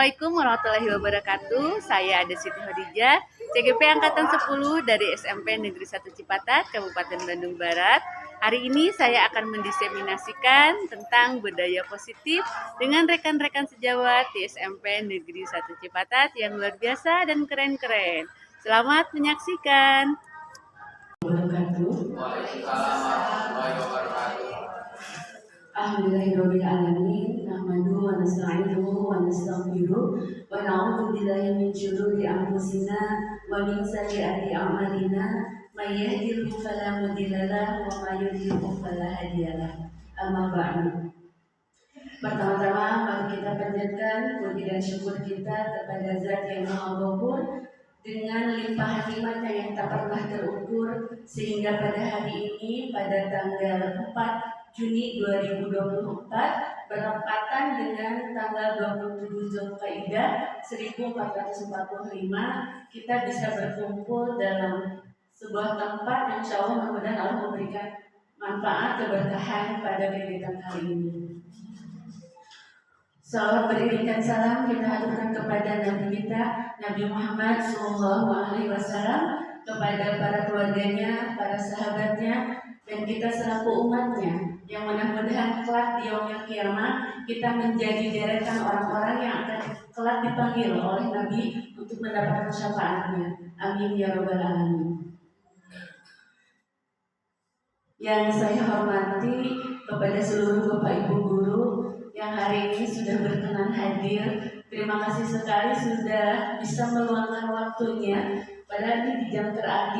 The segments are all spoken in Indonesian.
Assalamualaikum warahmatullahi wabarakatuh. Saya Ade Siti Khadijah, CGP Angkatan 10 dari SMP Negeri 1 Cipatat, Kabupaten Bandung Barat. Hari ini saya akan mendiseminasikan tentang budaya positif dengan rekan-rekan sejawat di SMP Negeri 1 Cipatat yang luar biasa dan keren-keren. Selamat menyaksikan. Alhamdulillahirrahmanirrahim. Nahmaduhu wa nasta'inuhu wa nastaghfiruh wa na'udzu billahi min syururi anfusina wa min sayyiati a'malina. May yahdihillahu fala mudilla lahu wa may yudlil fala hadiya lahu. Amma ba'du. Pertama-tama mari kita panjatkan puji dan syukur kita kepada Zat yang Maha Ghafur dengan limpahan nikmatnya yang tak pernah terukur, sehingga pada hari ini pada tanggal 4 Juni 2024 bertepatan dengan tanggal 27 Zulkaidah 1445 kita bisa berkumpul dalam sebuah tempat yang insya Allah mudah-mudahan Allah memberikan manfaat keberkahan pada kegiatan kali ini. Salawat beriringkan salam kita haturkan kepada Nabi kita Nabi Muhammad SAW, kepada para keluarganya, para sahabatnya, dan kita selaku umatnya, yang mudah-mudahan kelak di yaumil qiyamah kita menjadi deretan orang-orang yang akan kelak dipanggil oleh Nabi untuk mendapatkan syafaatnya. Amin ya rabbal alamin. Yang saya hormati kepada seluruh Bapak Ibu guru yang hari ini sudah berkenan hadir. Terima kasih sekali sudah bisa meluangkan waktunya. Padahal ini di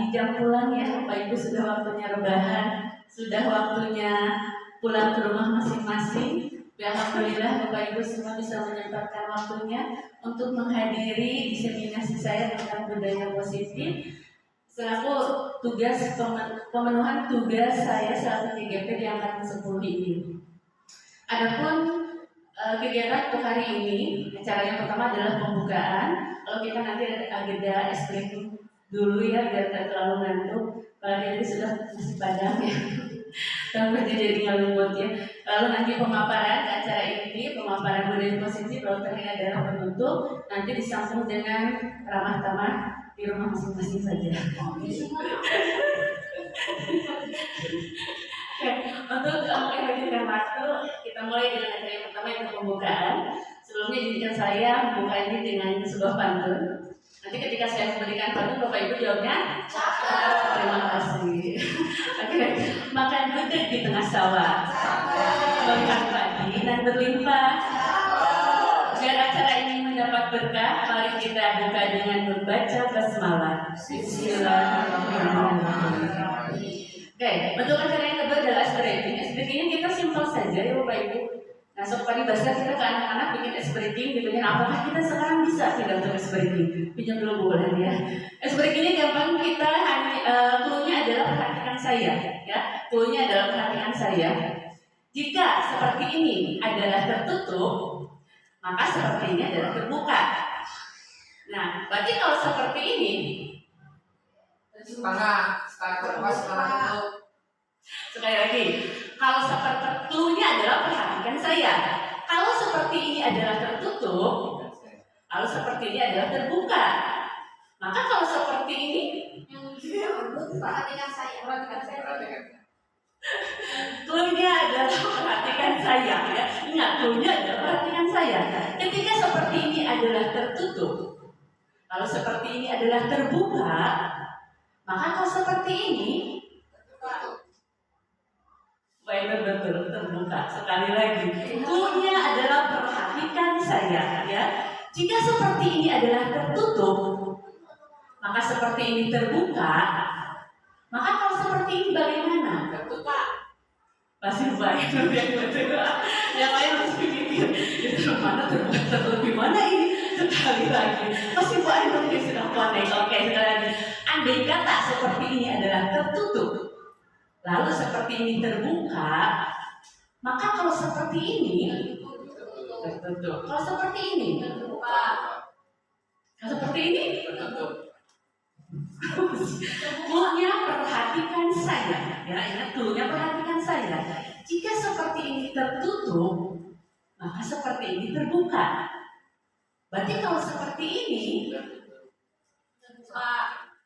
jam pulang ya, Bapak Ibu sudah waktunya rebahan, sudah waktunya pulang ke rumah masing-masing. Alhamdulillah Bapak Ibu semua bisa menyempatkan waktunya untuk menghadiri diseminasi saya tentang budaya positif selaku tugas pemenuhan tugas saya selaku CGP di Angkatan 10 ini. Adapun kegiatan untuk hari ini, acara yang pertama adalah pembukaan. Kalau kita nanti ada agenda espresso dulu ya, biar tidak terlalu ngantuk. Kalau ini sudah masih padam ya, tapi jadi ngalumut ya. Lalu nanti pemaparan acara ini, pemaparan budaya positif, lalu terakhir adalah penutup. Nanti disambung dengan ramah tamah di rumah masing-masing saja. Untuk mengefektifkan waktu, kita mulai dengan acara yang pertama yaitu pembukaan. Sebelumnya izinkan saya membuka ini dengan sebuah pantun. Nanti ketika saya memberikan pantun, Bapak Ibu jawabnya terima kasih. Oke, makan gudeg di tengah sawah, makan padi dan berlimpah. Biar acara ini mendapat berkah, mari kita buka dengan membaca basmalah. Bismillahirrahmanirrahim. Oke, bentuk acara yang kedua adalah breaking. Breakingnya kita simpel saja ya Bapak Ibu. Nah, seperti bahasa kita ke anak-anak bikin breaking gitu ya. Apakah kita sekarang bisa tidak untuk breaking? Pinjam dulu boleh ya. Breakingnya gampang, kita clue-nya adalah perhatikan saya ya. Clue-nya adalah perhatikan saya. Jika seperti ini adalah tertutup, maka seperti ini adalah terbuka. Nah, berarti kalau seperti ini sekali lagi, kalau seperti clue-nya adalah perhatikan saya. Kalau seperti ini adalah tertutup, kalau seperti ini adalah terbuka. Maka kalau seperti ini, perhatikan saya. Clue-nya adalah perhatikan saya. Ya. Ingat, clue-nya adalah perhatikan saya. Ketika seperti ini adalah tertutup, kalau seperti ini adalah terbuka, maka kalau seperti ini baik, betul terbuka. Sekali lagi, clue-nya adalah perhatikan saya ya. Jika seperti ini adalah tertutup, maka seperti ini terbuka. Maka kalau seperti ini bagaimana? Terbuka. Masih baik. Yang lain harus pikir itu mana terbuka, tertutup mana ini? Sekali lagi, masih baik mungkin sudah connect. Oke, sekali lagi. Andai kata seperti ini adalah tertutup, lalu seperti ini terbuka, maka kalau seperti ini tertutup. Kalau seperti ini terbuka. Kalau seperti ini tertutup. Clue-nya perhatikan saya. Ya, ingat clue-nya perhatikan saya. Jika seperti ini tertutup, maka seperti ini terbuka. Berarti kalau seperti ini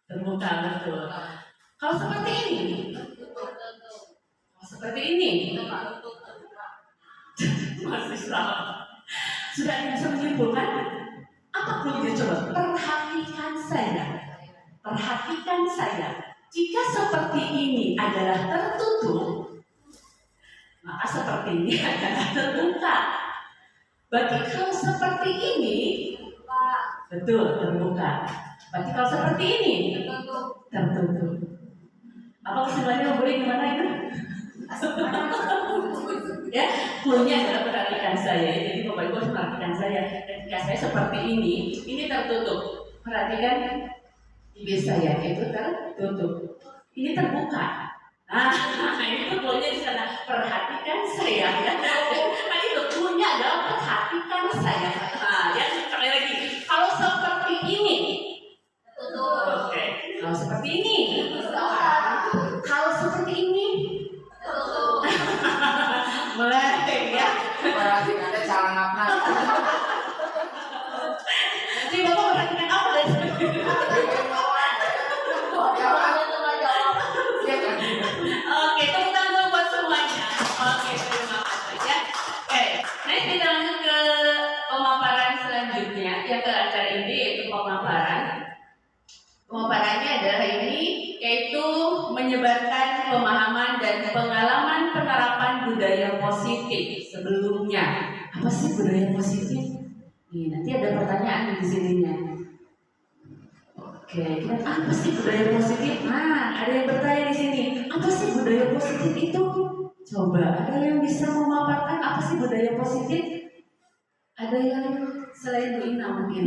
terbuka, betul. Kalau seperti ini, seperti ini masih salah. Sudah bisa menyimpulkan? Apa clue-nya coba? Perhatikan saya. Perhatikan saya. Jika seperti ini adalah tertutup, maka seperti ini adalah terbuka. Berarti kalau seperti ini, betul, terbuka. Berarti kalau seperti ini, tertutup. Apa kesimpulannya boleh gimana itu? Ya, clue-nya adalah perhatikan saya. Jadi Bapak Ibu harus perhatikan saya. Ketika saya seperti ini tertutup. Perhatikan ide saya itu tertutup. Ini terbuka. Nah, itu clue-nya di sana. Perhatikan saya. Ya. Nah, itu clue-nya adalah perhatikan saya. Nah, ya sekali lagi. Kalau seperti ini, tertutup. Oke. Kalau seperti ini, kalau seperti ini, tertutup. Mulai ya. Perhatikannya cara ngapain? Jadi Bapak perhatikan apa dari sini? Oke, tepuk tangan buat semuanya. Oke, terima kasih ya. Oke, next kita lanjut ke pemaparan selanjutnya. Yang ke acara ini yaitu pemaparan. Pemaparannya adalah ini, yaitu menyebarkan pemahaman dan pengalaman penerapan budaya positif sebelumnya. Apa sih budaya positif? Nih, nanti ada pertanyaan di sininya. Oke, apa sih budaya positif? Nah, ada yang bertanya di sini. Apa sih budaya positif itu? Coba, ada yang bisa memaparkan apa sih budaya positif? Ada yang selain Bu Ina mungkin.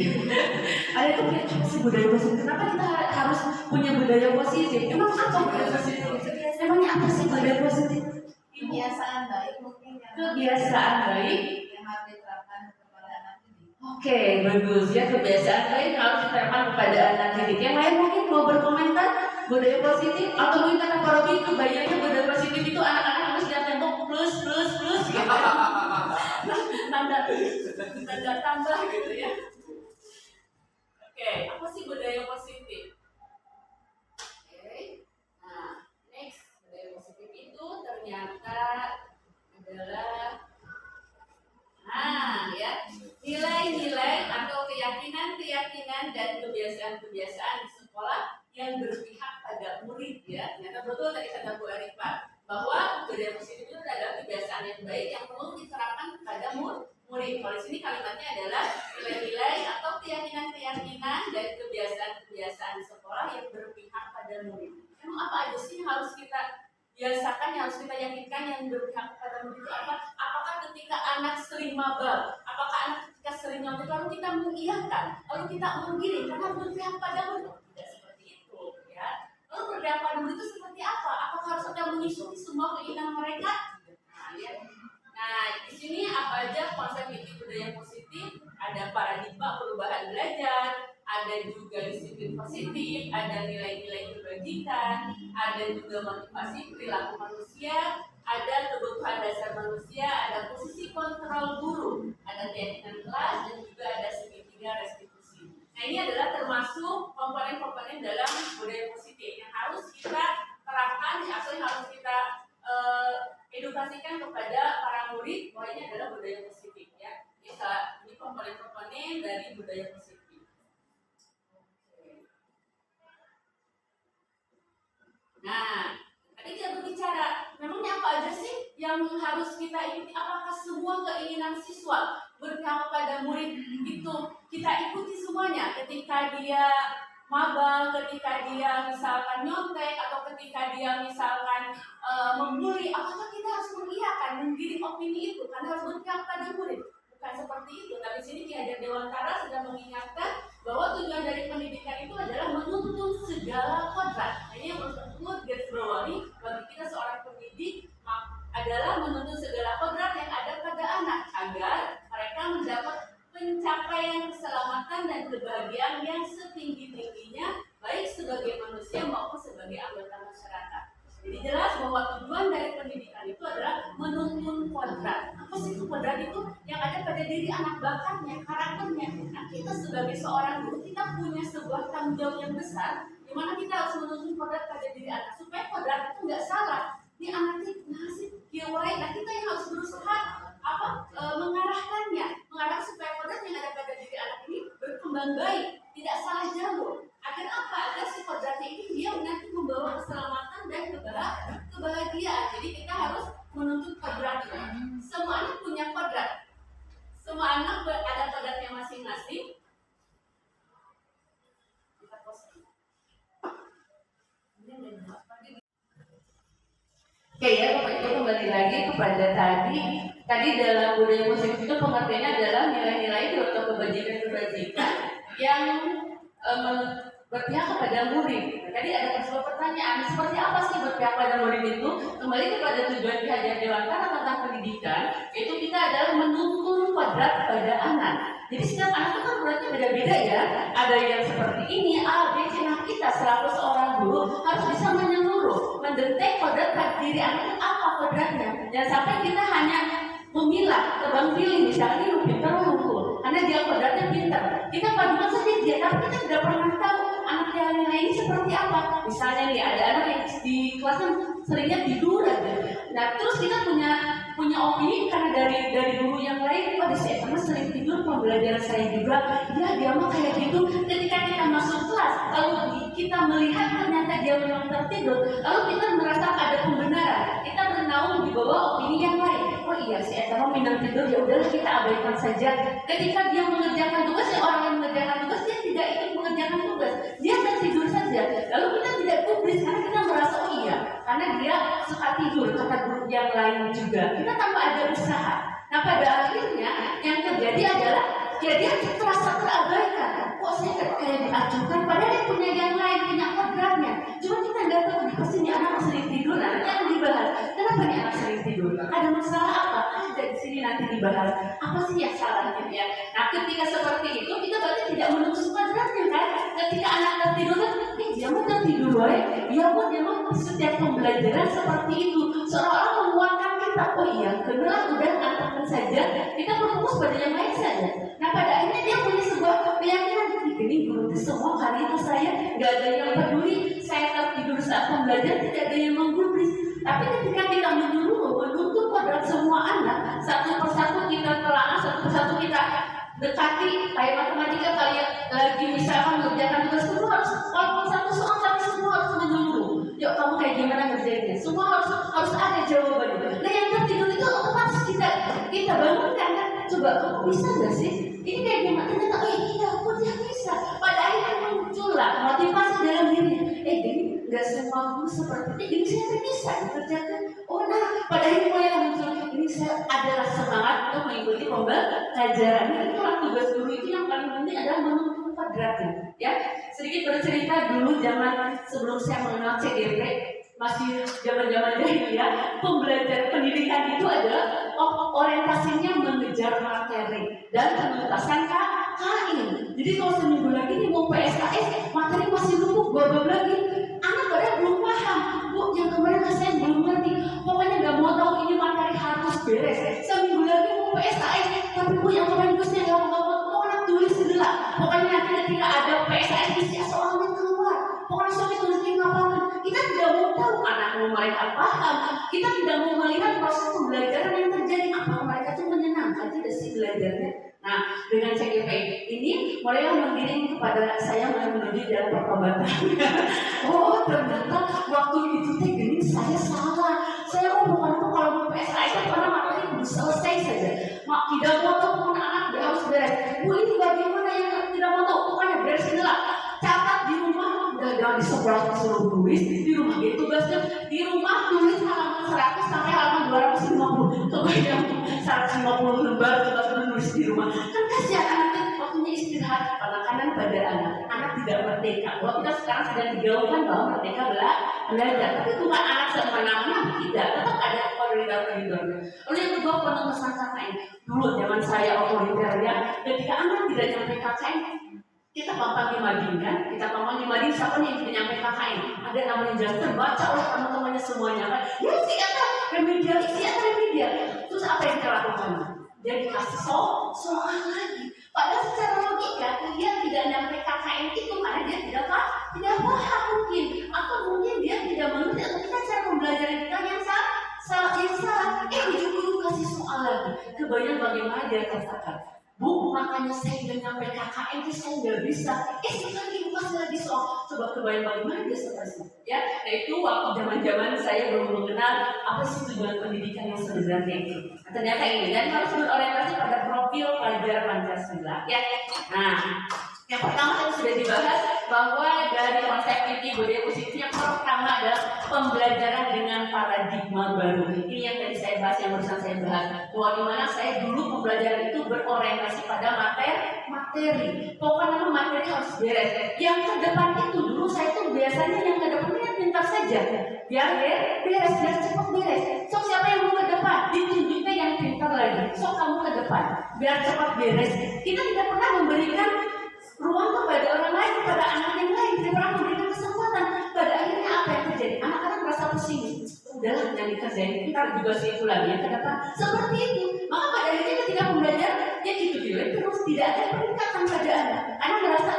Ada yang punya apa sih budaya positif? Kenapa kita harus punya budaya positif? Emang apa budaya positif? Emangnya apa sih budaya positif? Kebiasaan baik mungkin yang Kebiasaan baik. harus diterapkan kepada anak didik. Oke, bagus ya, kebiasaan baik harus diterapkan kepada anak didik. Yang lain mungkin mau berkomentar budaya positif atau mungkin kata Pak Robi itu bayangnya budaya positif itu anak-anak harus lihat tembok plus gitu. tanda tambah gitu ya. Oke, apa sih budaya positif? Oke, nah next budaya positif itu ternyata adalah ya nilai-nilai atau keyakinan-keyakinan dan kebiasaan-kebiasaan di sekolah yang berpihak pada murid ya. Ternyata betul tadi kata Bu Arifah bahwa budaya positif itu adalah kebiasaan yang baik yang perlu diterapkan kepada murid. Kalau di sini kalimatnya adalah nilai-nilai atau keyakinan-keyakinan dan kebiasaan-kebiasaan di sekolah yang berpihak pada murid. Emang apa aja sih yang harus kita biasakan, yang harus kita yakinkan yang berpihak kepada murid itu apa? Apakah ketika anak sering maba, apakah anak ketika sering nyontek lalu kita mengiyakan, lalu kita menggiring karena berpihak pada murid? Tidak seperti itu ya. Lalu berpihak pada murid itu seperti apa? Apakah harus kita menyusui semua keinginan mereka? Nah, ya. Nah, di sini apa aja konsep inti budaya positif? Ada paradigma perubahan belajar, ada juga disiplin positif, ada nilai-nilai kebajikan, ada juga motivasi perilaku manusia, ada kebutuhan dasar manusia, ada posisi kontrol guru, ada keyakinan kelas, dan juga ada segitiga restitusi. Nah, ini adalah termasuk komponen-komponen dalam budaya positif yang harus kita terapkan atau yang harus kita edukasikan kepada para murid bahwa ini adalah budaya positif ya. Ini komponen-komponen dari budaya positif. Nah, tadi kita berbicara, memangnya apa aja sih yang harus kita ikuti? Apakah semua keinginan siswa berpihak pada murid itu kita ikuti semuanya? Ketika dia maba, ketika dia misalkan nyontek, atau ketika dia misalkan membuli, apakah kita harus mengiyakan, menggiring opini itu? Karena harus berpihak pada murid. Bukan seperti itu. Tapi sini Ki Hajar Dewantara sudah mengingatkan bahwa tujuan dari pendidikan itu adalah menuntun segala kodrat. Nah, ini yang perlu garis bawahi bagi kita seorang pendidik adalah menuntun segala kodrat yang ada pada anak agar mereka mendapat pencapaian keselamatan dan kebahagiaan yang setinggi-tingginya baik sebagai manusia maupun sebagai anggota masyarakat. Jadi jelas bahwa tujuan dari pendidikan itu adalah menuntun kodrat. Apa sih itu kodrat itu? Yang ada pada diri anak bakatnya, karakternya. Nanti tanggung jawab yang besar, di mana kita harus menuntun kodrat pada diri anak supaya kodrat itu nggak salah. Ini anak itu ngasih kiawai, nah kita yang harus berusaha mengarahkannya, mengarahkan supaya kodrat yang ada pada diri anak ini berkembang baik, tidak salah jalur. Agar apa? Agar si kodratnya ini dia nanti membawa keselamatan dan kebahagiaan. Jadi kita harus menuntut kodratnya. Semua anak punya kodrat. Semua anak ada kodratnya masing-masing. Oke ya, Bapak Ibu, kembali lagi kepada tadi dalam budaya positif itu pengertiannya adalah nilai-nilai atau kebajikan-kebajikan yang berpihak kepada murid. Tadi ada sebuah pertanyaan, seperti apa sih berpihak pada murid itu? Kembali kepada tujuan Ki Hajar Dewantara tentang pendidikan, itu kita adalah menuntun kodrat pada anak. Jadi setiap anak itu kan kodratnya beda-beda ya. Ada yang seperti ini, A, B, C. Nah kita selaku seorang guru harus bisa menyeluruh, mendetek kodrat pada diri anak itu apa kodratnya. Jangan sampai kita hanya memilah, tebang pilih, misalnya lu pintar, lu unggul, karena dia kodratnya pintar. Kita padukan saja dia, tapi kita tidak pernah tahu anak yang lain seperti apa. Misalnya nih ada anak yang di kelasnya seringnya tidur aja. Nah terus kita punya opini karena dari guru yang lain, pada saya sama sering tidur, pembelajaran saya juga, ya dia mah kayak gitu. Ketika kita masuk kelas, lalu kita melihat ternyata dia memang tertidur, lalu kita merasa ada pembenaran, kita bernaung di bawah opini yang lain. Oh iya si Eta mah minum tidur, ya udahlah kita abaikan saja. Ketika dia mengerjakan tugas, ya orang yang mengerjakan tugas dia tidak ikut mengerjakan tugas, dia tertidur saja. Lalu kita tidak publis karena kita merasa oh iya, karena dia suka tidur, kata guru yang lain juga. Kita tanpa ada usaha. Nah pada akhirnya yang terjadi adalah ya dia terasa terabaikan. Kok saya kayak diajukan, padahal dia punya yang lain, punya kodratnya. Cuma kita nggak tahu di sini anak sering tidur, nanti akan dibahas. Kenapa nih anak sering tidur? Ada masalah apa? Ada di sini nanti dibahas. Apa sih yang salahnya ya? Nah ketika seperti itu kita berarti tidak menuntut kodratnya kan? Ketika anak tertidur kan, dia mau tertidur baik. Dia mau setiap pembelajaran seperti itu. Seolah-olah menguatkan kita. Oh iya, benar udah katakan saja. Kita berfokus pada yang lain saja. Nah pada akhirnya dia punya sebuah keyakinan. Ini guru semua hari itu saya nggak ada yang peduli. Saya tertidur saat pembelajaran, tidak ada yang menggubris. Tapi ketika kita menuntut kodrat semua anak, satu persatu kita telah, satu persatu kita dekati. Kayak matematika kalian lagi misalkan mengerjakan tugas, semua harus walaupun satu soal tapi semua harus menyeluruh. Yuk kamu kayak gimana ngerjainnya? Semua harus ada jawabannya. Nah yang tertidur itu otomatis kita bangunkan kan? Coba kamu bisa nggak sih? Ini kayak gimana? Ternyata oh iya, aku dia bisa. Pada akhirnya muncullah motivasi dalam dirinya. Jadi nggak semua guru seperti ini. Saya bisa dikerjakan. Oh nah, pada akhirnya mulai muncul. Ini saya adalah semangat untuk mengikuti pembelajaran. Itulah tugas guru itu yang paling penting adalah menuntun kodratnya. Ya, sedikit bercerita dulu zaman sebelum saya mengenal CGP, masih zaman-zaman jahiliyah, pembelajaran pendidikan itu adalah orientasinya mengejar materi dan penuntasan KKI. Jadi kalau seminggu lagi nih mau PSKS, materi masih numpuk babak lagi. Anak pada belum paham, Bu, yang kemarin saya belum ngerti. Pokoknya nggak mau tahu ini materi harus beres. Seminggu lagi mau PSKS, tapi Bu yang kemarin saya nggak mau anak tulis segala. Pokoknya nanti ketika ada PSKS bisa soalnya keluar. Pokoknya soalnya tulisnya ngapain? Kita tidak mau tahu anak mereka paham. Kita tidak mau melihat proses pembelajaran yang terjadi. Apa mereka itu menyenangkan tidak sih belajarnya? Nah, dengan CGP ini mulai menggiring kepada saya menuju dalam pertobatan. Oh, ternyata waktu itu gini saya salah. Saya mau bukan kalau mau PSKS karena materi belum selesai saja. Mak tidak mau tahu pokoknya anak dia harus beres. Bu ini bagaimana yang tidak mau tahu pokoknya beresin lah. Catat di rumah, udah jangan di sebelah suruh tulis di rumah gitu tugasnya. Di rumah tulis halaman 100 sampai halaman 250. Kemudian 150 lembar tugas menulis di rumah. Kan kasihan anak waktunya istirahat, penekanan pada anak tidak merdeka. Kalau kita sekarang sedang digaungkan bahwa merdeka belajar, tapi bukan anak semena-mena tidak, tetap ada koridor-koridornya. Lalu yang kedua penuntasan KKN. Dulu zaman saya otoriternya, ketika anak tidak nyampe KKN, kita gampang dimadinkan, kita gampang dimadin siapa nih yang tidak nyampe KKN. Ada namanya jelas terbaca oleh teman-temannya semuanya kan. Ya si Eta remedial, si Eta remedial. Terus apa yang kita lakukan? dia dikasih soal lagi. Padahal secara logika dia tidak nyampe KKN itu karena dia tidak paham mungkin, atau mungkin dia tidak mengerti, atau kita cara pembelajaran kita yang salah. Guru kasih soal lagi. Kebayang bagaimana dia katakan, Bu, makanya saya udah nyampe KKN itu saya nggak bisa. Sekarang ibu kasih lagi soal. Coba kebayang bagaimana dia seperti ya. Nah itu waktu zaman saya belum mengenal apa sih tujuan pendidikan yang sebenarnya itu. Nah, ternyata ini dan harus berorientasi pada profil pelajar Pancasila. Ya. Nah, yang pertama tadi sudah dibahas bahwa dari konsep inti budaya positif yang pertama adalah pembelajaran dengan paradigma baru. Ini yang tadi saya bahas, yang barusan saya bahas. Bahwa dimana saya dulu pembelajaran itu berorientasi pada materi. Pokoknya materi harus beres. Yang ke depan itu dulu saya tuh biasanya yang ke depannya pintar saja. Biar beres, biar cepat beres. So siapa yang mau ke depan? Ditunjuknya yang pintar lagi. So kamu ke depan, biar cepat beres. Kita tidak pernah memberikan ruang kepada orang lain, kepada anak yang lain, tidak pernah memberikan kesempatan. Pada akhirnya apa yang terjadi? Anak-anak merasa pusing. Udahlah, yang dikerjain, kita juga sih itu lagi yang ke depan. Seperti itu. Maka pada akhirnya ketika belajar, ya gitu terus tidak ada peningkatan pada anak. Anak merasa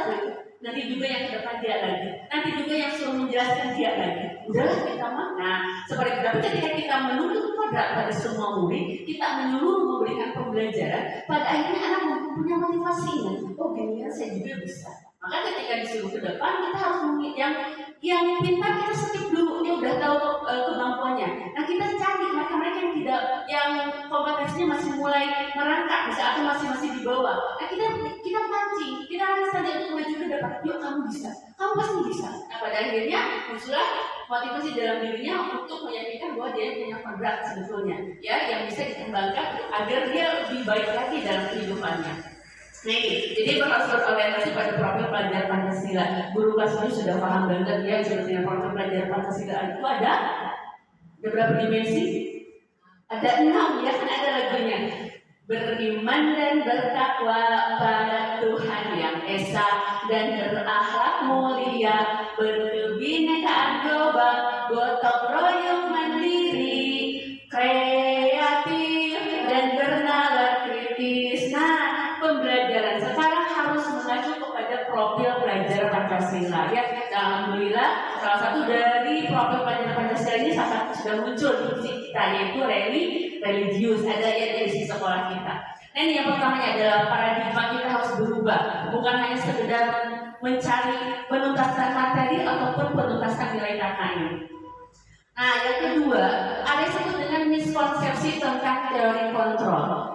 nanti juga yang ke depan dia lagi, nanti juga yang suruh menjelaskan dia lagi. Udahlah kita mah. Nah, seperti itu. Tapi ketika kita menuntut pada semua murid, kita menyeluruh memberikan pembelajaran, pada akhirnya anak punya motivasi. Oh gini saya juga bisa. Maka ketika disuruh ke depan, kita harus yang pintar kita skip dulu, dia udah tahu kemampuannya. Nah kita cari mereka yang tidak, yang kompetensinya masih mulai merangkak, misalnya atau masih di bawah. Nah kita pancing, kita harus saja untuk maju ke depan. Yuk kamu bisa, kamu pasti bisa. Nah pada akhirnya muncullah motivasi dalam dirinya untuk meyakinkan bahwa dia punya kodrat sebetulnya, ya yang bisa dikembangkan agar dia lebih baik lagi dalam kehidupannya. Nah ini, jadi harus berorientasi pada profil pelajar Pancasila. Guru kelas ini sudah paham banget ya, sebetulnya profil pelajar Pancasila itu ada berapa dimensi? Ada 6 ya, kan ada lagunya. Beriman dan bertakwa pada Tuhan yang esa dan berakhlak mulia, berkebinekaan global, gotong royong mandiri, kreatif dan bernalar kritis. Nah, pembelajaran sekarang harus mengacu kepada profil pelajar Pancasila ya. Alhamdulillah salah satu dari profil pelajar Pancasila ini sudah muncul di kita, yaitu religius, ada ya di sekolah kita. Nah ini yang pertamanya adalah paradigma kita harus berubah, bukan hanya sekedar mencari penuntasan materi ataupun penuntasan nilai KKN. Nah yang kedua ada yang disebut dengan miskonsepsi tentang teori kontrol.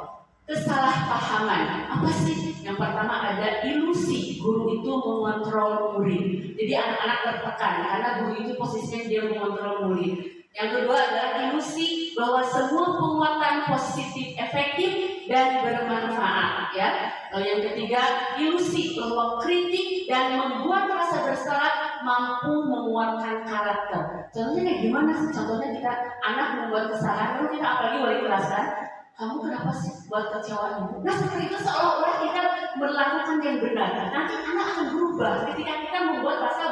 Kesalahpahaman. Apa sih? Yang pertama ada ilusi guru itu mengontrol murid. Jadi anak-anak tertekan karena guru itu posisinya dia mengontrol murid. Yang kedua adalah ilusi bahwa semua penguatan positif efektif dan bermanfaat ya. Lalu yang ketiga ilusi bahwa kritik dan membuat rasa bersalah mampu menguatkan karakter. Contohnya kayak gimana sih? Contohnya kita anak membuat kesalahan, lalu kita apalagi wali kelas kan? Kamu kenapa sih buat kecewaan ibu? Nah seperti itu seolah-olah kita melakukan yang benar. Nanti anak akan berubah ketika kita membuat rasa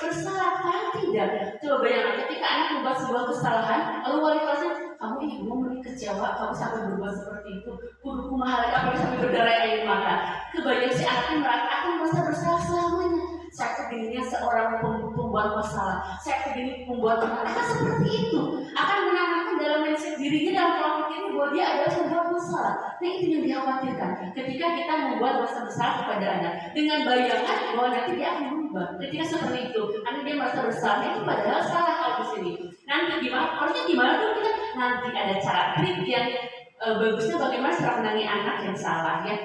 bersalah. Tidak. Coba bayangkan ketika anak membuat sebuah kesalahan, lalu wali kelasnya, kamu ini mau kecewa, kamu sampai berbuat seperti itu. Kuduku mahal, kamu sampai berdarah air mata. Kebayang si anak akan merasa bersalah selamanya. Saya kepinginnya seorang pembuat masalah, saya kepingin membuat masalah. Akan seperti itu, akan menanamkan dalam mindset dirinya, dalam pola pikirnya bahwa dia adalah pembuat masalah. Nah itu yang dikhawatirkan ketika kita membuat rasa bersalah kepada anak dengan bayangan bahwa nanti dia akan berubah. Ketika seperti itu, karena dia merasa bersalah, itu padahal salah kalau di sini. Nanti gimana? Harusnya gimana dong kita? Nanti ada cara trik yang bagusnya bagaimana cara menangani anak yang salah ya.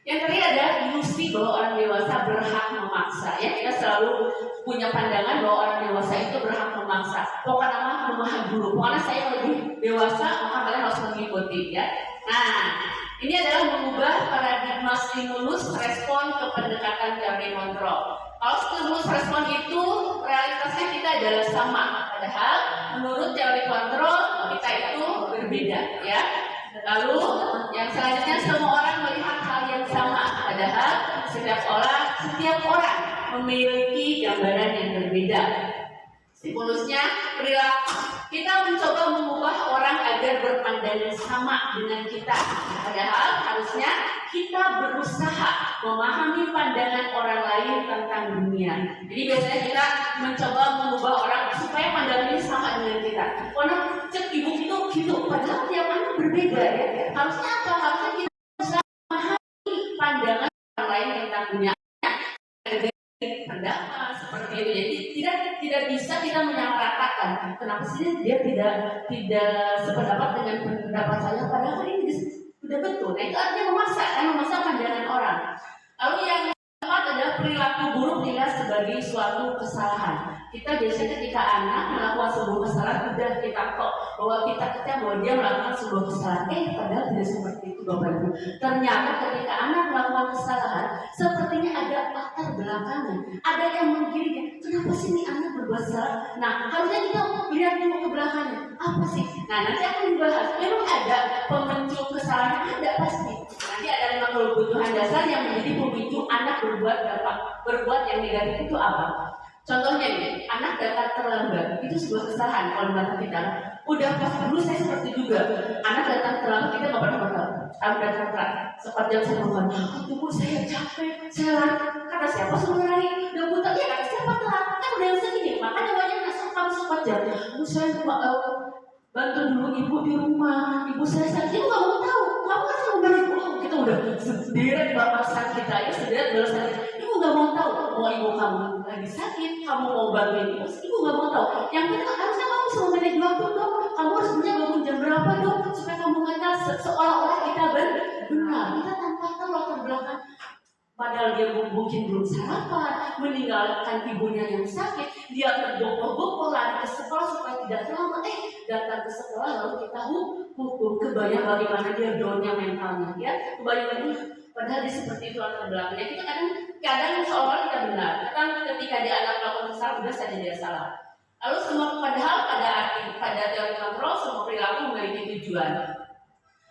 Yang tadi ada ilusi bahwa orang dewasa berhak memaksa ya. Kita selalu punya pandangan bahwa orang dewasa itu berhak memaksa. Pokoknya nama rumahan dulu. Pokoknya saya lebih dewasa, maka kalian harus mengikuti ya. Nah, ini adalah mengubah paradigma stimulus respon ke pendekatan teori kontrol. Kalau stimulus respon itu realitasnya kita adalah sama, padahal menurut teori kontrol kita itu berbeda ya. Lalu yang selanjutnya semua orang melihat hal yang sama, padahal setiap orang memiliki gambaran yang berbeda. Stimulusnya perilaku. Kita mencoba mengubah orang agar berpandangan pandangan sama dengan kita. Padahal harusnya kita berusaha memahami pandangan orang lain tentang dunia. Jadi biasanya kita mencoba mengubah orang supaya pandangannya sama dengan kita. Karena cek ibu itu gitu, padahal tiap anak berbeda ya. Harusnya apa? Harusnya kita berusaha memahami pandangan orang lain tentang dunia. Pendapat seperti itu, jadi tidak bisa kita menyamaratakan. Kenapa sih dia tidak sependapat dengan pendapat saya, padahal ini sudah betul. Nah itu artinya memaksa pandangan orang. Lalu yang keempat adalah perilaku buruk dilihat sebagai suatu kesalahan. Kita biasanya ketika anak melakukan sebuah kesalahan sudah kita kok bahwa dia melakukan sebuah kesalahan. Padahal tidak seperti itu Bapak Ibu. Ternyata ketika anak melakukan kesalahan, sepertinya ada latar belakangnya, ada yang menggiringnya. Kenapa sih ini anak berbuat salah? Nah, harusnya kita lihat dulu ke belakangnya. Apa sih? Nah, nanti akan dibahas. Memang ada pemicu kesalahan, ada pasti. Nanti ada 5 kebutuhan dasar yang menjadi pemicu anak berbuat yang negatif itu apa? Contohnya nih, anak datang terlambat, itu sebuah kesalahan kalau menurut kita. Udah pas dulu saya seperti juga, anak datang terlambat kita nggak pernah bakal. Anak datang telat, sepanjang saya ngomong, tunggu saya capek, saya lari. Kata siapa suruh lari? Udah buta ya, kata siapa telat? Kan udah yang segini, makanya banyak masuk kamu sepanjang. Saya bantu dulu ibu di rumah, ibu saya sakit, ibu nggak mau tahu, kamu kan sama balik kita udah sendiri balasan kita ya, sendiri balasan kita. Ibu nggak mau tahu, mau ibu kamu lagi sakit, kamu mau bantuin ibu nggak mau tahu. Yang penting harusnya kamu bisa memanage waktu dong, kamu harus punya bangun jam berapa dong, supaya kamu nggak seolah-olah kita benar, kita tanpa tahu latar belakang. Padahal dia mungkin belum sarapan, meninggalkan ibunya yang sakit, dia tergopoh-gopoh lari ke sekolah supaya tidak terlambat. Datang ke sekolah lalu kita hukum, kebayang bagaimana dia downnya mentalnya, ya, kebayang. Padahal dia seperti itu latar belakangnya. Kita kadang seolah kita benar, kadang ketika dia anak melakukan kesalahan sudah saja dia salah. Lalu semua padahal pada teori kontrol semua perilaku memiliki tujuan.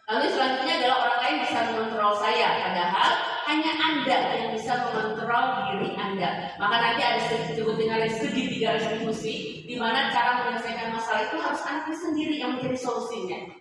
Lalu selanjutnya adalah orang lain bisa mengontrol saya, padahal hanya Anda yang bisa mengontrol diri Anda. Maka nanti ada disebut dengan segitiga restitusi, di mana cara menyelesaikan masalah itu harus Anda sendiri yang mencari solusinya.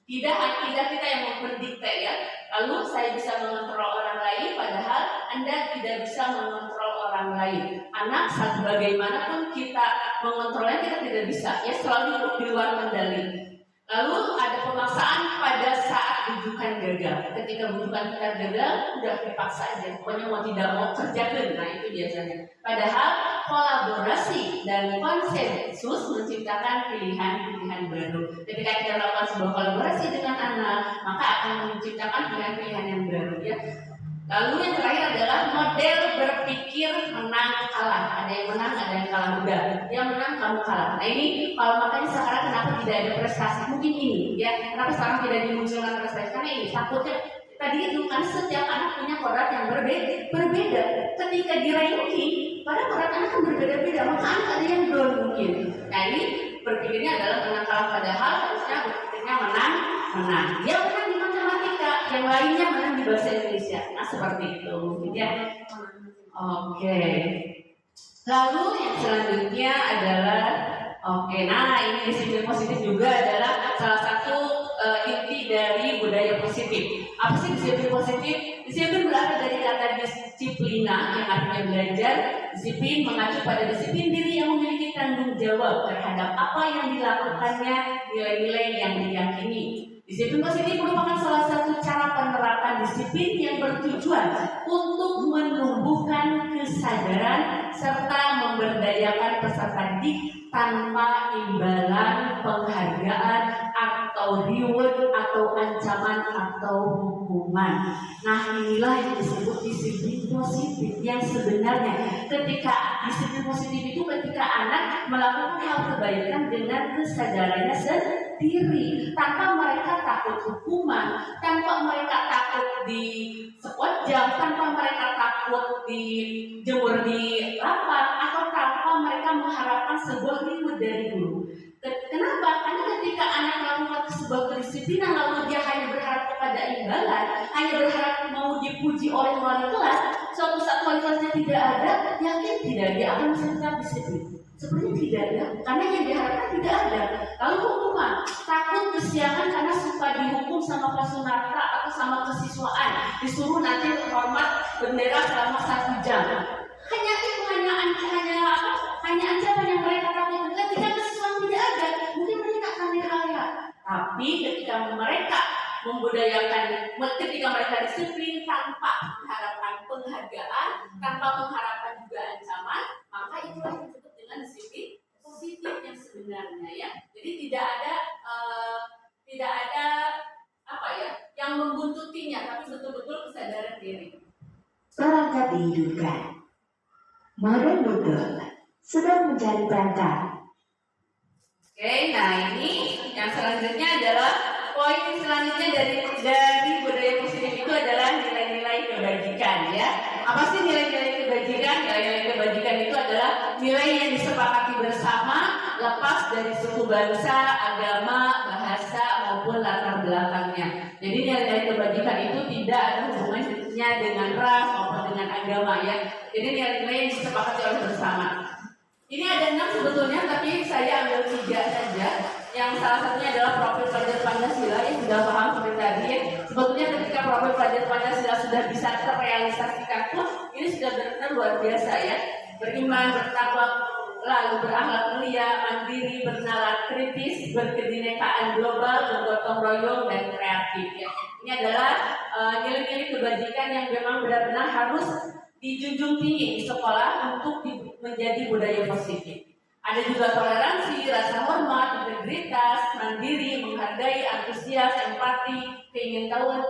Tidak kita yang mendikte ya. Lalu saya bisa mengontrol orang lain, padahal Anda tidak bisa mengontrol orang lain. Anak bagaimanapun kita mengontrolnya kita tidak bisa, ya selalu di luar kendali. Lalu ada pemaksaan pada saat rujukan gagal. Ketika rujukan kita gagal, udah dipaksa aja. Pokoknya mau tidak mau kerjakan. Nah itu biasanya. Padahal kolaborasi dan konsensus menciptakan pilihan-pilihan baru. Ketika kita melakukan sebuah kolaborasi dengan anak, maka akan menciptakan pilihan-pilihan yang baru. Ya. Lalu yang terakhir adalah model berpikir menang kalah. Ada yang menang, ada yang kalah. Udah, yang menang kamu kalah. Nah ini kalau makanya sekarang kenapa tidak ada prestasi? Mungkin ini ya. Kenapa sekarang tidak dimunculkan prestasi? Karena ini takutnya tadi itu kan setiap anak punya kodrat yang berbeda. Ketika di ranking, pada kodrat anak kan berbeda-beda. Maka anak ada yang down mungkin. Nah ini berpikirnya adalah menang kalah, padahal harusnya berpikirnya menang. Dia menang di matematika, yang lainnya menang di bahasa Indonesia. Nah seperti itu mungkin ya. Oke. Lalu yang selanjutnya adalah nah ini disiplin positif juga adalah salah satu inti dari budaya positif. Apa sih disiplin positif? Disiplin berasal dari kata disiplina yang artinya belajar. Disiplin mengacu pada disiplin diri yang memiliki tanggung jawab terhadap apa yang dilakukannya, nilai-nilai yang diyakini. Disiplin positif merupakan salah satu cara penerapan disiplin yang bertujuan untuk menumbuhkan kesadaran serta memberdayakan peserta didik tanpa imbalan, penghargaan, atau reward, atau ancaman, atau hukuman. Nah inilah yang disebut disiplin positif yang sebenarnya. Ketika disiplin positif itu ketika anak melakukan hal kebaikan dengan kesadarannya sendiri, tanpa mereka takut hukuman, tanpa mereka takut di squat jam, tanpa mereka takut dijemur di lapar, atau tanpa mereka mengharapkan sebuah reward dari guru. Kenapa? Karena ketika anak melakukan sebuah kedisiplinan lalu dia hanya berharap kepada imbalan, hanya berharap mau dipuji oleh wali kelas, suatu saat kualitasnya tidak ada, yakin tidak dia akan bisa tetap disiplin? Sebenarnya tidak ya, karena yang diharapkan tidak ada. Lalu hukuman, takut kesiangan karena suka dihukum sama Pasunarta atau sama kesiswaan, disuruh nanti hormat bendera selama 1 jam. Hanya itu, hanya ancaman yang mereka takutkan. Ketika kesiswaan tidak ada, mungkin mereka akan diraya. Tapi ketika mereka membudayakan, ketika mereka disiplin tanpa mengharapkan penghargaan, tanpa mengharapkan juga ancaman, maka itulah yang disebut dengan disiplin positif yang sebenarnya ya. Jadi tidak ada apa ya yang membuntutinya, tapi betul-betul kesadaran diri. Perangkat dihidupkan. Modern Google sedang mencari perangkat. Oke, nah ini yang selanjutnya adalah poin selanjutnya dari budaya positif itu adalah nilai-nilai kebajikan ya. Apa sih nilai-nilai kebajikan? Nilai-nilai kebajikan itu adalah nilai yang disepakati bersama, lepas dari suku bangsa, agama, bahasa maupun latar belakangnya. Jadi nilai-nilai kebajikan itu tidak ada hubungannya dengan ras maupun dengan agama ya. Jadi nilai-nilai yang disepakati oleh bersama. Ini ada 6 sebetulnya, tapi saya ambil 3 saja. Yang salah satunya adalah profil pelajar Pancasila yang sudah paham seperti tadi ya. Sebetulnya ketika profil pelajar Pancasila sudah bisa terrealisasikan pun, ini sudah benar-benar luar biasa ya. Beriman, bertakwa, lalu berakhlak mulia, mandiri, bernalar kritis, berkebinekaan global, bergotong royong dan kreatif ya. Ini adalah nilai-nilai kebajikan yang memang benar-benar harus dijunjung tinggi di sekolah untuk menjadi budaya positif. Ada juga toleransi, rasa hormat, integritas, mandiri, menghargai, antusias, empati, keingintahuan,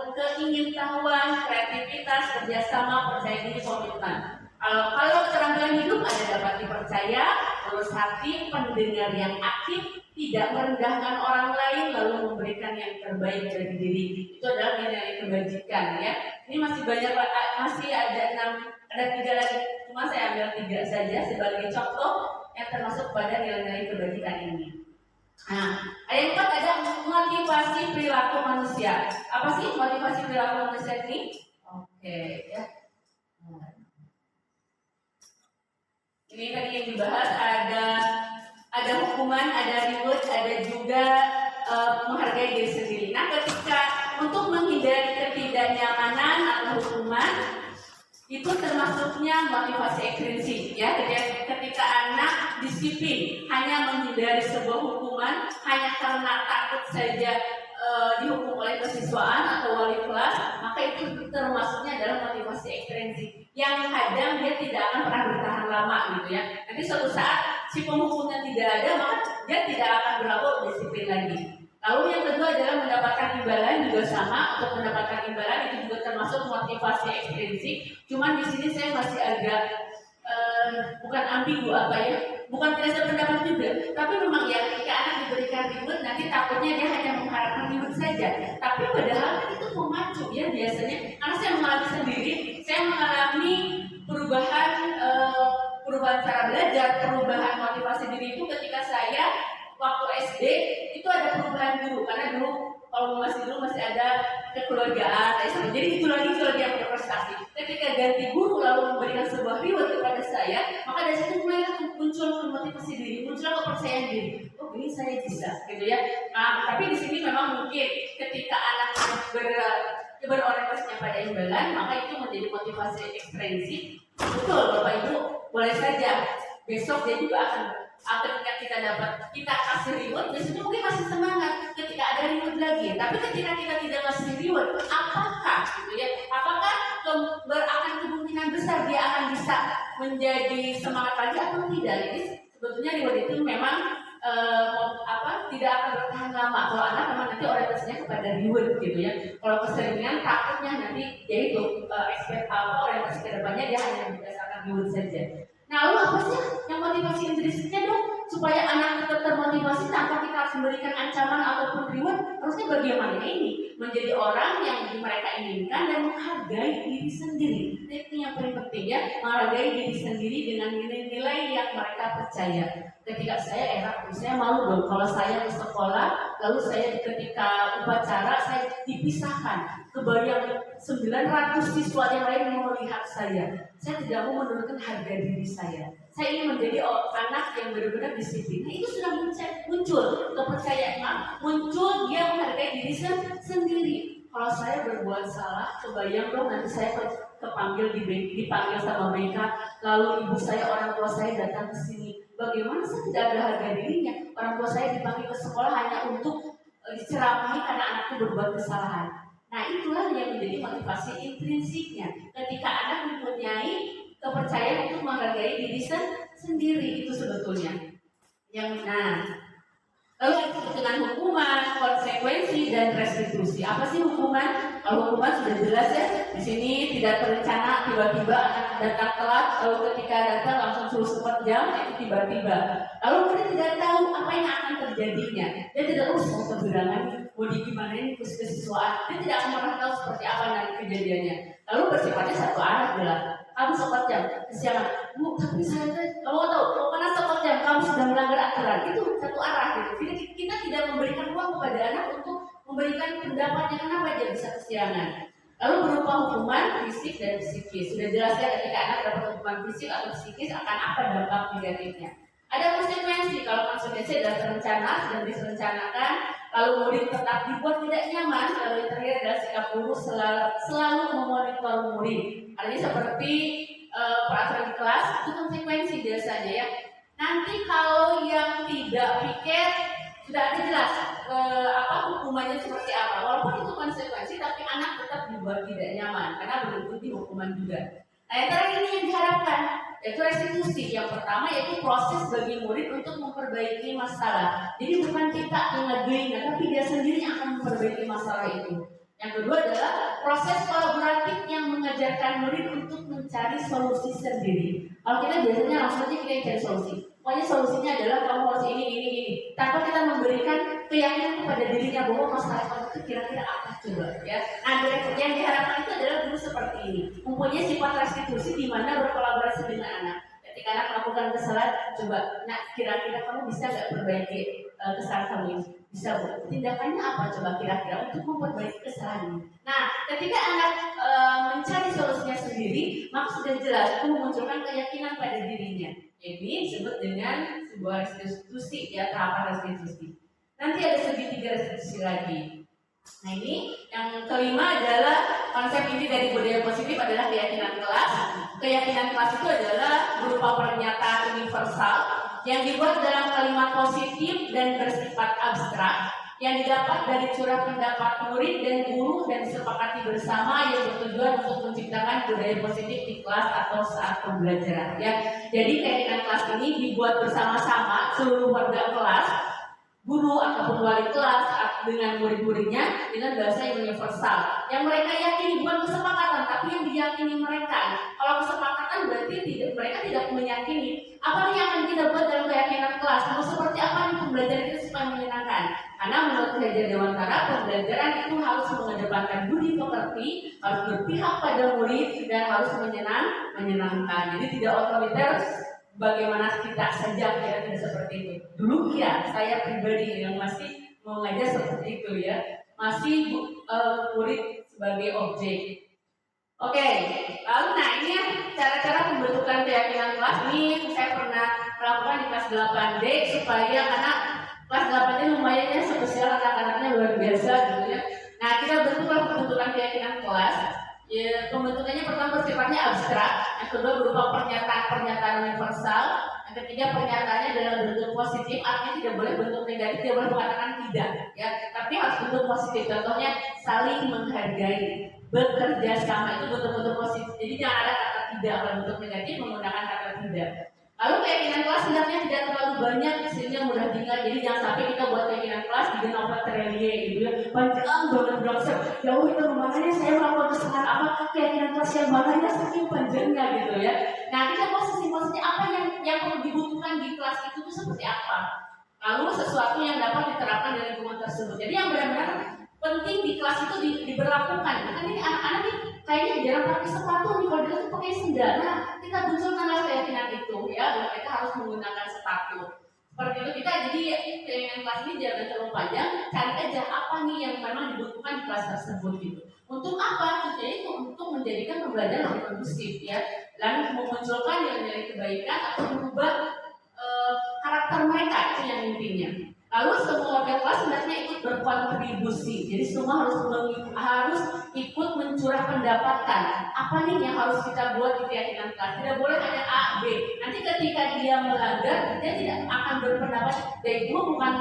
kreativitas, kerjasama, percaya diri, komitmen. Kalau keterampilan hidup ada dapat dipercaya, tulus hati, pendengar yang aktif, tidak merendahkan orang lain, lalu memberikan yang terbaik dari diri. Itu adalah nilai kebajikan ya. Ini masih banyak, masih ada 3 lagi. Cuma saya ambil 3 saja sebagai contoh yang termasuk pada nilai-nilai kebajikan ini. Nah, yang keempat ada motivasi perilaku manusia. Apa sih motivasi perilaku manusia ini? Oke ya. Ini tadi yang dibahas ada hukuman, ada reward, ada juga menghargai diri sendiri. Nah, ketika untuk menghindari ketidaknyamanan atau hukuman, itu termasuknya motivasi ekstrinsik ya. Ketika anak disiplin hanya menghindari sebuah hukuman hanya karena takut saja dihukum oleh kesiswaan atau wali kelas, maka itu termasuknya adalah motivasi ekstrinsik yang kadang dia tidak akan pernah bertahan lama gitu ya. Nanti suatu saat si penghukumnya tidak ada, maka dia tidak akan berlaku disiplin lagi. Lalu yang kedua adalah mendapatkan imbalan, juga sama. Untuk mendapatkan imbalan itu juga termasuk motivasi ekstrinsik. Cuman di sini saya masih agak bukan ambigu apa ya, bukan tidak sependapat juga. Tapi memang ya ketika anak diberikan reward, nanti takutnya dia hanya mengharapkan reward saja. Tapi padahal itu memacu ya biasanya. Karena saya mengalami sendiri, saya mengalami perubahan cara belajar, perubahan motivasi diri itu ketika saya waktu SD itu ada perubahan guru, karena dulu kalau masih ada kekeluargaan, jadi itu lagi yang berprestasi. Ketika ganti guru lalu memberikan sebuah reward kepada saya, maka dari situ mulai muncul motivasi diri, muncul kepercayaan diri. Oh ini saya bisa, gitu ya. Nah, tapi di sini memang mungkin ketika anak berorientasinya pada imbalan, maka itu menjadi motivasi ekstrinsik. Betul, Bapak Ibu, boleh saja besok dia juga akan ketika kita kasih reward, biasanya mungkin masih semangat ketika ada reward lagi. Tapi ketika kita tidak kasih reward, apakah gitu ya? Apakah akan kemungkinan besar dia akan bisa menjadi semangat lagi atau tidak? Jadi sebetulnya reward itu memang tidak akan bertahan lama. Kalau anak memang nanti orientasinya kepada reward gitu ya. Kalau keseringan takutnya nanti yaitu orientasi kedepannya dia hanya berdasarkan reward saja. Nah, lalu apa sih yang motivasi intrinsiknya dong? Supaya anak tetap termotivasi tanpa kita harus memberikan ancaman ataupun reward, harusnya bagaimana ini? Menjadi orang yang mereka inginkan dan menghargai diri sendiri. Itu yang paling penting ya, menghargai diri sendiri dengan nilai-nilai yang mereka percaya. Ketika saya malu dong kalau saya ke sekolah lalu saya ketika upacara saya dipisahkan, kebayang 900 siswa yang lain mau melihat saya tidak mau menurunkan harga diri saya ingin menjadi anak yang benar-benar disiplin. Nah, itu sudah muncul kepercayaan, muncul dia menghargai diri sendiri. Kalau saya berbuat salah, kebayang dong nanti saya dipanggil sama mereka, lalu ibu saya, orang tua saya datang ke sini. Bagaimana saya tidak ada harga dirinya? Orang tua saya dipanggil ke sekolah hanya untuk diceramahi karena anaknya berbuat kesalahan. Nah, itulah yang menjadi motivasi intrinsiknya. Ketika anak mempunyai kepercayaan untuk menghargai diri sendiri, itu sebetulnya. Lalu disebut dengan hukuman, konsekuensi, dan restitusi. Apa sih hukuman? Kalau hukuman sudah jelas ya. Di sini tidak terencana, tiba-tiba anak datang telat, lalu ketika datang langsung suruh 4 jam, itu tiba-tiba. Lalu kita tidak tahu apa yang akan terjadinya. Dia tidak mau keberangan, mau gimana ini kesiswaan. Dia tidak akan pernah tahu seperti apa nanti kejadiannya. Lalu bersifatnya satu arah bilang, kamu 4 jam kesiangan, bu, tapi saya kamu tahu, kalau karena 4 jam kamu sudah melanggar aturan, itu satu arah gitu. Jadi kita tidak memberikan ruang kepada anak untuk memberikan pendapatnya kenapa dia bisa kesiangan. Lalu berupa hukuman fisik dan psikis. Sudah jelas ya ketika anak dapat hukuman fisik atau psikis akan apa dampak negatifnya. Ada konsekuensi. Kalau konsekuensi adalah terencana dan direncanakan, lalu murid tetap dibuat tidak nyaman. Lalu yang terakhir adalah sikap guru selalu memonitor murid. Artinya seperti peraturan di kelas itu konsekuensi biasanya ya. Nanti kalau yang tidak piket sudah ada jelas hukumannya seperti apa. Walaupun itu konsekuensi, tapi anak tetap dibuat tidak nyaman karena mengikuti hukuman juga. Nah, yang terakhir ini yang diharapkan yaitu restitusi. Yang pertama yaitu proses bagi murid untuk memperbaiki masalah. Jadi bukan kita yang ngedoing, tapi dia sendiri yang akan memperbaiki masalah itu. Yang kedua adalah proses kolaboratif yang mengajarkan murid untuk mencari solusi sendiri. Kalau kita biasanya langsung aja kita cari solusi. Pokoknya solusinya adalah kamu harus ini. Tanpa kita memberikan keyakinan kepada dirinya bahwa masalah kamu itu kira-kira apa coba ya. Nah, yang diharapkan itu adalah guru seperti ini, mempunyai sifat restitusi di mana berkolaborasi dengan anak. Ketika anak melakukan kesalahan, coba, nah kira-kira kamu bisa nggak perbaiki kesalahan kamu ini? Bisa, Bu. Tindakannya apa coba kira-kira untuk memperbaiki kesalahan ini? Nah, ketika anak mencari solusinya sendiri, maka sudah jelas itu memunculkan keyakinan pada dirinya. Ini disebut dengan sebuah restitusi ya, tahapan restitusi. Nanti ada segitiga restitusi lagi. Nah, ini yang kelima adalah konsep inti dari budaya positif adalah keyakinan kelas. Keyakinan kelas itu adalah berupa pernyataan universal yang dibuat dalam kalimat positif dan bersifat abstrak yang didapat dari curah pendapat murid dan guru dan disepakati bersama yang bertujuan untuk menciptakan budaya positif di kelas atau saat pembelajaran ya. Jadi keyakinan kelas ini dibuat bersama-sama seluruh warga kelas, guru ataupun wali kelas dengan murid-muridnya dengan bahasa yang universal. Yang mereka yakini bukan kesepakatan, tapi yang diyakini mereka. Kalau kesepakatan berarti mereka tidak meyakini. Apa yang akan kita buat dalam keyakinan kelas? Mau seperti apa nih pembelajaran itu supaya menyenangkan? Karena menurut Hajar Dewantara, pembelajaran itu harus mengedepankan budi pekerti, harus berpihak pada murid dan harus menyenangkan. Jadi tidak otoriter. Bagaimana kita saja kira-kira seperti itu. Dulu ya saya pribadi yang masih mengajar seperti itu ya, masih murid sebagai objek. Oke, lalu nah ini ya cara-cara pembentukan keyakinan kelas ini saya pernah melakukan di kelas 8D supaya karena kelas 8D lumayan ya spesial, anak-anaknya luar biasa gitu ya. Nah kita bentuk pembentukan keyakinan kelas. Ya, pembentukannya pertama bersifatnya abstrak, yang kedua berupa pernyataan universal, yang ketiga pernyataannya dalam bentuk positif, artinya tidak boleh bentuk negatif, tidak boleh mengatakan tidak, ya, tapi harus bentuk positif. Contohnya saling menghargai, bekerja sama itu bentuk-bentuk positif. Jadi jangan ada kata tidak dalam bentuk negatif menggunakan kata tidak. Lalu keyakinan kelas hendaknya tidak terlalu banyak sehingga mudah diingat. Jadi jangan sampai kita buat keyakinan kelas di nomor terelie gitu ya. Panjang banget blokser. Jauh itu makanya saya melakukan kesalahan apa keyakinan kelas yang mana ya saking panjangnya gitu ya. Nah kita posisi-posisinya apa yang perlu dibutuhkan di kelas itu tuh seperti apa. Lalu sesuatu yang dapat diterapkan dari lingkungan tersebut. Jadi yang benar-benar penting di kelas itu diberlakukan. Kan ini anak-anak nih kayaknya jarang pakai sepatu nih, kalau dia tuh pakai sendal. Nah, kita munculkan keyakinan itu ya, bahwa kita harus menggunakan sepatu. Seperti itu kita jadi keyakinan kelas ini jangan terlalu panjang, cari aja apa nih yang memang dibutuhkan di kelas tersebut gitu. Untuk apa? Jadi untuk menjadikan pembelajaran lebih kondusif ya, dan memunculkan nilai-nilai kebaikan atau mengubah karakter mereka, itu yang intinya. Lalu semua warga kelas hendaknya ikut berkontribusi. Jadi semua harus ikut mencurah pendapatkan. Apa nih yang harus kita buat di keyakinan kelas? Tidak boleh hanya A, B. Nanti ketika dia melanggar, dia tidak akan berpendapat. Itu bukan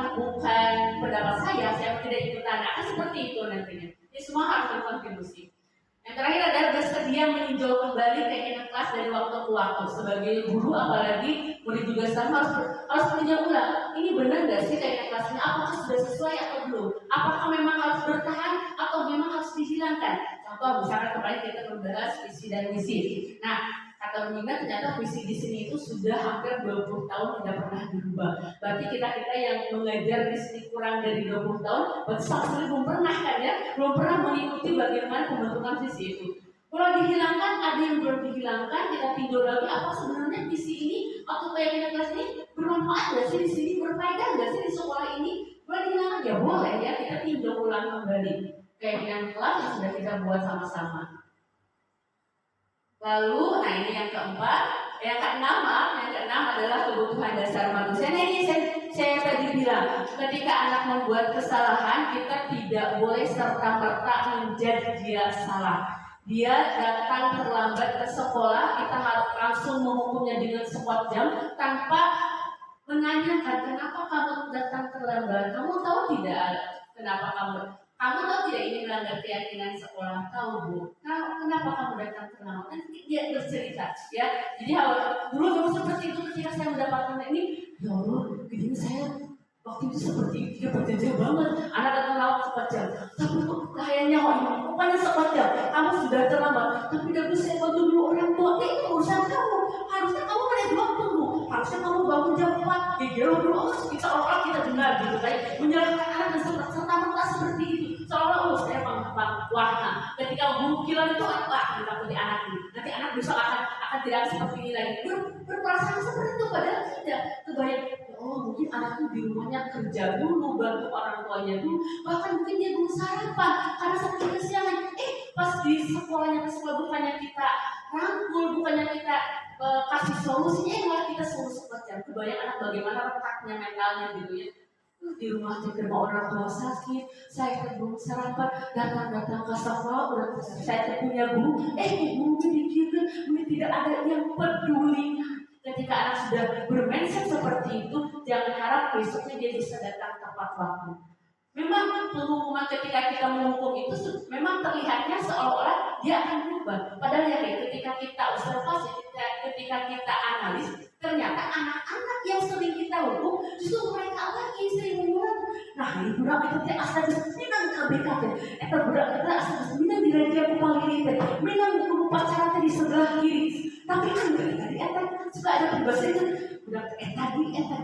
pendapat saya tidak ikutan. Akan seperti itu nantinya. Jadi semua harus berkontribusi. Yang terakhir adalah bersedia meninjau kembali keyakinan kelas dari waktu ke waktu. Sebagai guru, apalagi murid juga sama harus meninjau ulang. Ini benar nggak sih keyakinan kelasnya? Apakah sudah sesuai atau belum? Apakah memang harus bertahan atau memang harus dihilangkan? Contoh, misalnya kemarin kita membahas visi dan misi. Nah, kata mengingat ternyata visi di sini itu sudah hampir 20 tahun tidak pernah dirubah. Berarti kita yang mengajar di sini kurang dari 20 tahun, berarti sama sekali belum pernah kan ya, belum pernah mengikuti bagaimana pembentukan visi itu. Kalau dihilangkan, ada yang belum dihilangkan, kita tinjau lagi apa sebenarnya visi ini atau keyakinan kelas ini bermanfaat nggak sih di sini, berfaedah nggak sih di sekolah ini? Boleh dihilangkan ya boleh ya, kita tinjau ulang kembali keyakinan kelas yang sudah kita buat sama-sama. Lalu, nah ini yang keempat, yang keenam adalah kebutuhan dasar manusia. Nah ini saya tadi bilang, ketika anak membuat kesalahan, kita tidak boleh serta-merta menjudge dia salah. Dia datang terlambat ke sekolah, kita harus langsung menghukumnya dengan sekuat jam tanpa menanyakan kenapa kamu datang terlambat. Kamu tahu tidak kenapa kamu tahu tidak ini melanggar keyakinan sekolah? Tahu Bu? Kenapa kamu datang terlambat? Nanti dia bercerita, ya. Jadi dulu seperti itu ketika saya mendapatkan ini, ya Allah, begini saya waktu itu seperti dia berjanji banget. Anak datang lewat 4 jam, tapi kok kayaknya rupanya 4 jam. Kamu sudah terlambat, tapi tidak bisa bantu dulu orang tua. Itu urusan kamu. Harusnya kamu manage waktu Bu. Harusnya kamu bangun jam 4. Gila dulu, kita orang kita dengar gitu kayak menyalahkan anak dan serta-merta seperti itu. Seolah saya warna. Ketika guru kilat itu ditakuti anak ini. Nanti anak besok akan tidak seperti ini lagi. Berperasaan seperti itu padahal tidak. Kebayang, mungkin anakku di rumahnya kerja dulu, bantu orang tuanya dulu. Bahkan mungkin dia belum sarapan karena sakit kesiangan. Pas di sekolahnya ke sekolah bukannya kita rangkul, bukannya kita kasih solusinya, malah kita suruh seperti. Kebayang anak bagaimana retaknya mentalnya gitu ya. Di rumah terima orang tua sakit, saya belum sarapan, datang ke sekolah, saya punya guru, gurunya dikira, tidak ada yang peduli. Ketika anak sudah bermindset seperti itu, jangan harap besoknya dia bisa datang tepat waktu. Memang penghukuman ketika kita menghukum itu memang terlihatnya seolah-olah dia akan berubah. Padahal ya ketika kita observasi, ketika kita analis, ternyata anak-anak yang sering kita hukum justru mereka lagi sering mengulang. Nah ini budak itu asal minang KBKT, budak itu asal minang di raja kepala kita, minang guru pacaran di sebelah kiri. Tapi kan dari suka ada peribahasa itu budak tadi ternyata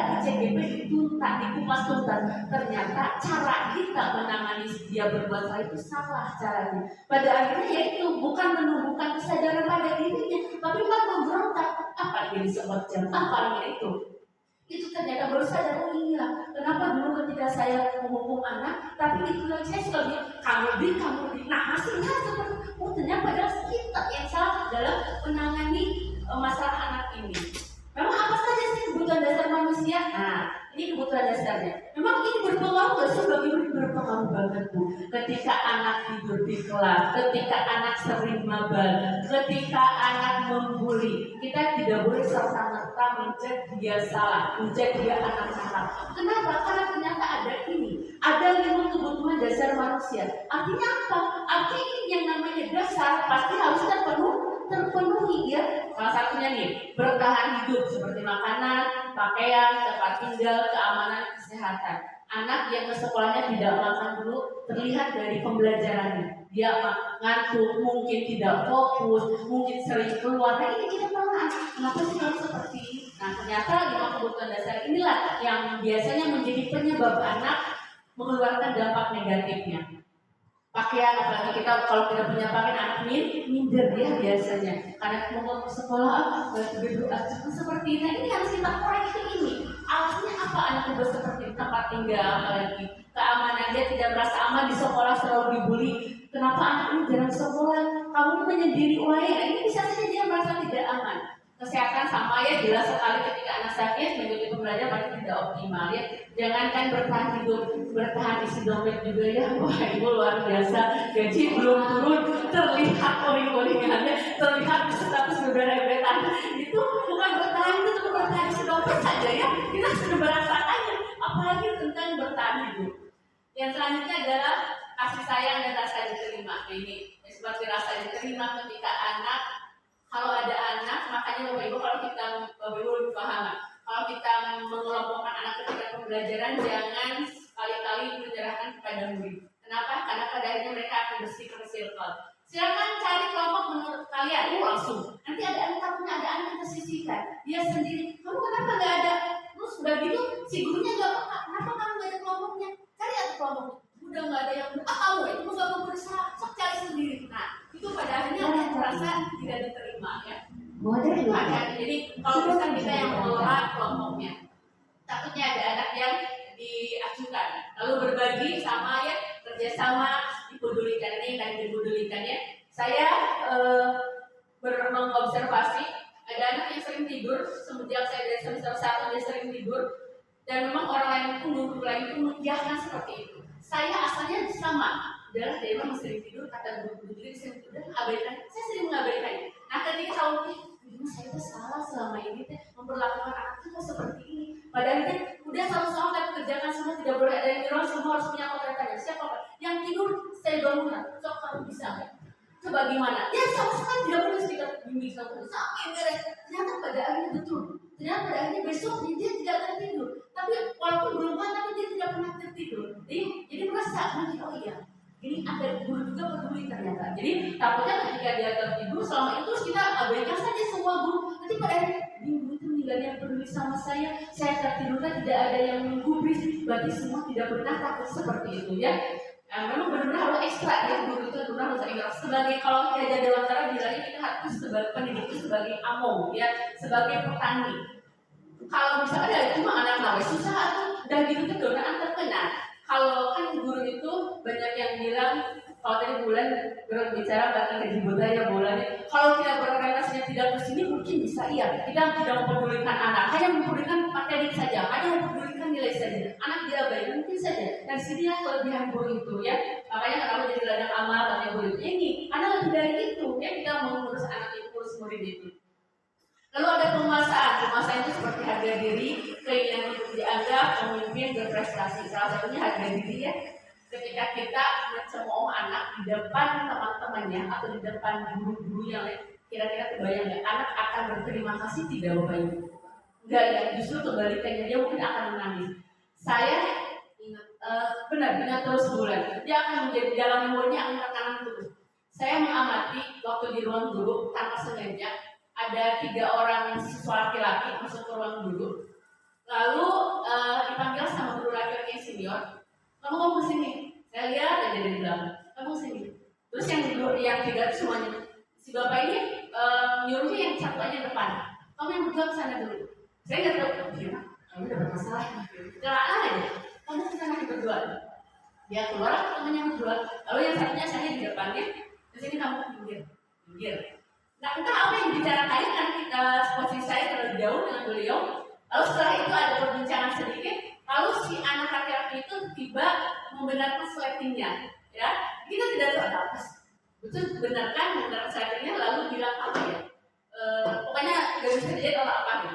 di CGP itu tak dikupas tuntas. Ternyata cara kita menangani dia berbuat salah itu salah caranya. Pada akhirnya yaitu bukan menumbuhkan kesadaran pada dirinya, tapi malah memberontak. Apa yang disebut jam? Apa itu? Itu ternyata baru sadar, oh iya, kenapa dulu ketika saya menghukum anak, tapi itu lagi saya suka bilang kamu di. Nah hasilnya seperti ternyata padahal kita yang salah dalam menangani masalah anak ini. Memang apa saja sih kebutuhan dasar manusia? Nah, ini kebutuhan dasarnya. Memang ini berpengaruh nggak sih? Bagi berpengaruh banget Bu. Ketika anak tidur di kelas, ketika anak sering mabal, ketika anak membuli, kita tidak boleh serta-merta menjudge dia salah, menjudge dia anak salah. Kenapa? Karena ternyata ada 5 kebutuhan dasar manusia. Artinya apa? Artinya yang namanya dasar pasti harus terpenuhi ya. Salah satunya nih, bertahan hidup seperti makanan, pakaian, tempat tinggal, keamanan, kesehatan. Anak yang ke sekolahnya tidak makan dulu terlihat dari pembelajarannya. Dia ngantuk, mungkin tidak fokus, mungkin sering keluar. Nah ini kita tahu kenapa sih harus seperti ini? Nah ternyata 5 kebutuhan dasar inilah yang biasanya menjadi penyebab anak mengeluarkan dampak negatifnya. Pakaian, apalagi kita kalau tidak punya pakaian anak minder ya biasanya karena mau ke sekolah berdoa seperti ini. Ini harus kita koreksi ini. Alasannya apa anak aku seperti tempat tinggal, apalagi keamanan, dia tidak merasa aman di sekolah, selalu dibully. Kenapa anak ini jarang sekolah? Kamu menyendiri wae. Ini bisa saja dia merasa tidak aman. Kesehatan sama ya, jelas sekali ketika anak sakit mengikuti pembelajaran pasti tidak optimal ya. Jangankan bertahan hidup, bertahan isi dompet juga ya. Wah, itu luar biasa. Gaji belum turun, terlihat poling-polingannya, terlihat status berbeda-beda. Itu bukan bertahan, itu cuma bertahan isi dompet saja ya. Kita sudah merasakannya, apalagi tentang bertahan hidup. Yang selanjutnya adalah kasih sayang dan rasa diterima. Ini seperti rasa diterima ketika anak, kalau ada anak, makanya Bapak Ibu kalau kita Bapak Ibu lebih paham, kalau kita mengelompokkan anak ketika pembelajaran, jangan sekali-kali menyerahkan kepada murid. Kenapa? Karena pada akhirnya mereka akan bersifat circle. Silakan cari kelompok menurut kalian, langsung. Nanti ada anak takutnya, ada anak yang tersisihkan. Dia sendiri, kamu kenapa nggak ada? Terus udah gitu, si gurunya nggak peka. Kenapa kamu nggak ada kelompoknya? Cari ada kelompoknya. Udah nggak ada yang kamu itu nggak mau berusaha, sok cari sendiri. Nah, itu pada akhirnya dia merasa tidak diterima ya. Modern Ada, jadi kalau bisa kita yang mengelola kelompoknya. Takutnya ada anak yang diacukan, lalu berbagi sama ya, kerjasama, dipedulikan ini kan dipedulikan ya. Saya mengobservasi ada anak yang sering tidur semenjak saya dari semester 1 dia sering tidur, dan memang orang lain itu guru lain itu mengiyakan seperti itu. Saya asalnya sama, adalah dari memang sering tidur, kata guru jadi sering tidur, abaikan. Saya sering mengabaikan. Nah ketika tahu saya itu salah selama ini memperlakukan anak itu seperti ini. Padahal itu udah sama-sama kita kerjakan semua, tidak boleh ada yang nyerah, semua harus punya kontraknya. Siapa Pak? Yang tidur saya bangunkan. Sok kamu bisa nggak? Coba gimana? Ya sama sekali tidak boleh kita bimbing sama sampai beres. Ternyata pada akhirnya betul. Ternyata pada akhirnya besok dia tidak tertidur. Tapi walaupun belum makan, tapi dia tidak pernah tertidur. Jadi merasa nanti oh iya. Ini ada guru juga peduli ternyata. Jadi takutnya ketika dia tertidur selama itu terus kita abaikan saja semua guru. Nanti pada akhirnya guru itu tidak ada yang peduli sama saya tertidurkan tidak ada yang menggubris. Berarti semua tidak pernah takut seperti itu ya. Memang benar-benar harus ekstra ya, guru itu benar harus ekstra. Sebagai kalau kita jadi Dewantara bilangnya kita harus sebagai pendidik itu sebagai among ya, sebagai petani. Kalau misalnya ada cuma anak nawe susah atau udah gitu kedonaan terkena. Kalau kan guru itu banyak yang bilang kalau tadi bulan berbicara tentang gaji budaya bulannya. Kalau kita berorientasinya tidak ke sini mungkin bisa iya. Kita tidak mempedulikan anak, hanya mempedulikan materi saja, hanya mempedulikan nilai saja. Anak diabaikan mungkin saja. Dan sinilah kelebihan guru itu ya. Makanya kenapa jadi ladang amal katanya guru itu. Ini anak lebih dari itu ya, kita mengurus anak itu, mengurus murid itu. Lalu ada penguasaan itu seperti harga diri, keinginan untuk dianggap, pemimpin, berprestasi. Salah satunya harga diri ya. Ketika kita mencemooh anak di depan teman-temannya atau di depan guru-guru yang lain, kira-kira kebayang nggak anak akan berterima kasih tidak Bapak Ibu? Enggak ya, justru kebalikannya dia mungkin akan menangis. Saya ingat terus bulan, dia akan menjadi dalam memorinya akan tekanan terus. Saya mengamati waktu di ruang guru tanpa sengaja ada 3 orang siswa laki-laki masuk ke ruang guru, lalu dipanggil sama guru laki-laki yang senior, kamu mau ke sini? Saya lihat aja dari belakang, kamu sini. Terus yang 3 itu semuanya, si bapak ini nyuruhnya yang satu aja depan, kamu yang berdua ke sana dulu. Saya nggak tahu, kamu udah bermasalah, kelaan aja, kamu ke sana berdua. Dia keluar, temannya yang berdua, lalu yang satunya saya di depannya, terus ini kamu pinggir. Nah, entah apa yang dibicarakan kan kita posisi saya terlalu jauh dengan beliau. Lalu setelah itu ada perbincangan sedikit. Lalu si anak laki-laki itu tiba membenarkan sletingnya, ya. Kita tidak tahu apa. Betul benarkan sletingnya lalu bilang apa ya? Pokoknya gak bisa dia tahu apa ya.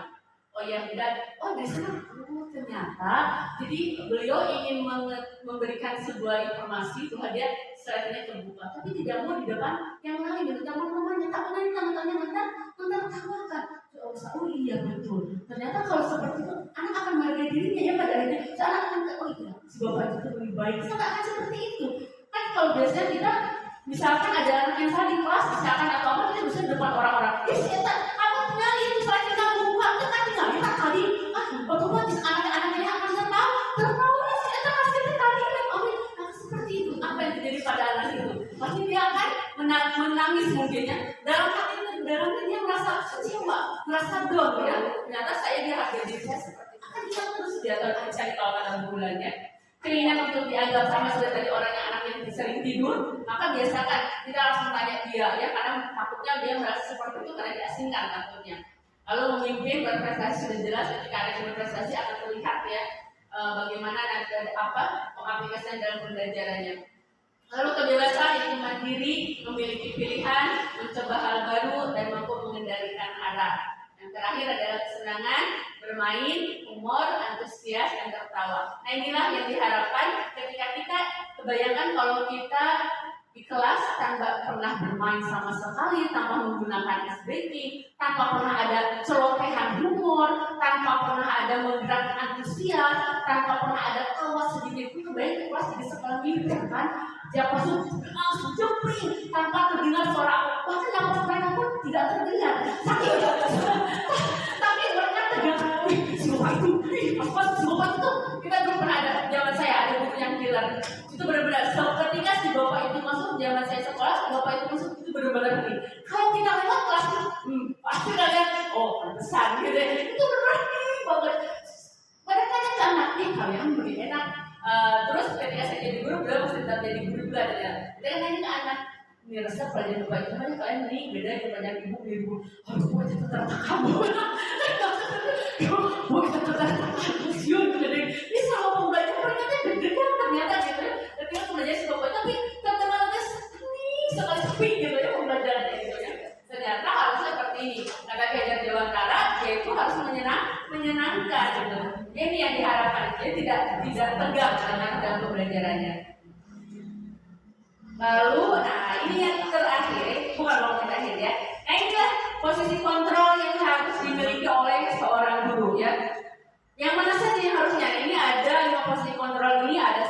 Oh ya tidak. Oh di sana. Ternyata jadi beliau ingin memberikan sebuah informasi bahwa dia sletingnya terbuka, tapi tidak mau di depan yang lain, di teman-temannya. Takut nanti teman-temannya mentertawakan. Oh iya betul. Ternyata kalau seperti itu anak akan menghargai dirinya ya pada akhirnya. Anak akan oh iya si bapak itu lebih baik. Saya akan seperti itu. Kan kalau biasanya kita misalkan ada anak yang salah di kelas misalkan atau apa kita bisa di depan orang-orang. Kamu tinggal itu sleting kamu buka, kita tinggal kita tadi. Otomatis anak-anaknya akan tertawa kita pasti tadi kan seperti itu. Apa yang terjadi pada anak itu? Pasti dia akan menangis mungkinnya. Dalamnya dia merasa kecewa, merasa down ya. Ternyata saya dihargai diri saya seperti itu. Akan kita terus dia akan cari bulannya. Keinginan untuk dianggap sama seperti tadi orang yang anaknya sering tidur, maka biasakan kita langsung tanya dia ya, karena takutnya dia merasa seperti itu karena diasingkan takutnya. Lalu memimpin berprestasi sudah jelas, ketika anak berprestasi akan terlihat ya bagaimana nanti apa pengaplikasian dalam pembelajarannya. Lalu kebebasan itu mandiri, memiliki pilihan, mencoba hal baru dan mampu mengendalikan arah. Yang terakhir adalah kesenangan, bermain, humor, antusias, dan tertawa. Nah inilah yang diharapkan ketika kita kebayangkan kalau kita di kelas tanpa pernah bermain sama sekali, tanpa menggunakan SBT, tanpa pernah ada celotehan humor, tanpa pernah ada menggerakkan antusias, tanpa pernah ada tawa sedikit pun. Kebayang kelas di sekolah militer kan, siapa langsung jempring tanpa terdengar suara, bahkan nafas mereka pun tidak terdengar. Tapi mereka tegang, si bapak itu, si bapak itu, kita belum pernah ada. Zaman saya ada buku yang killer. Itu benar-benar ketika si bapak itu masuk, zaman saya sekolah, si bapak itu masuk itu benar-benar ini. Kalau kita lewat kelas, pasti kalian, oh besar gitu. Itu benar-benar ini banget. Mereka yang sangat kalian lebih enak. Terus ketika saya jadi guru, beliau masih tetap jadi guru juga ya. Dia nanya ke anak, ini resep pelajaran bapak itu kan kalian beli beda daripada ibu. Aduh, gue itu ternyata kamu. Gue itu ternyata museum jadi ini sama pembelajaran mereka deg-degan ternyata gitu ya. Ketika belajar si bapak tapi ternyata sekali sepi gitu ya pembelajarannya gitu ya. Ternyata harusnya seperti ini. Kata Hajar Dewantara, yaitu harus menyenangkan gitu. Ini yang diharapkan, dia tidak tegang dalam pembelajarannya. Lalu, nah ini yang terakhir, bukan yang terakhir ya. Nah inilah posisi kontrol yang harus dimiliki oleh seorang guru ya. Yang mana saja yang harusnya? Ini ada 5 posisi kontrol ini, ada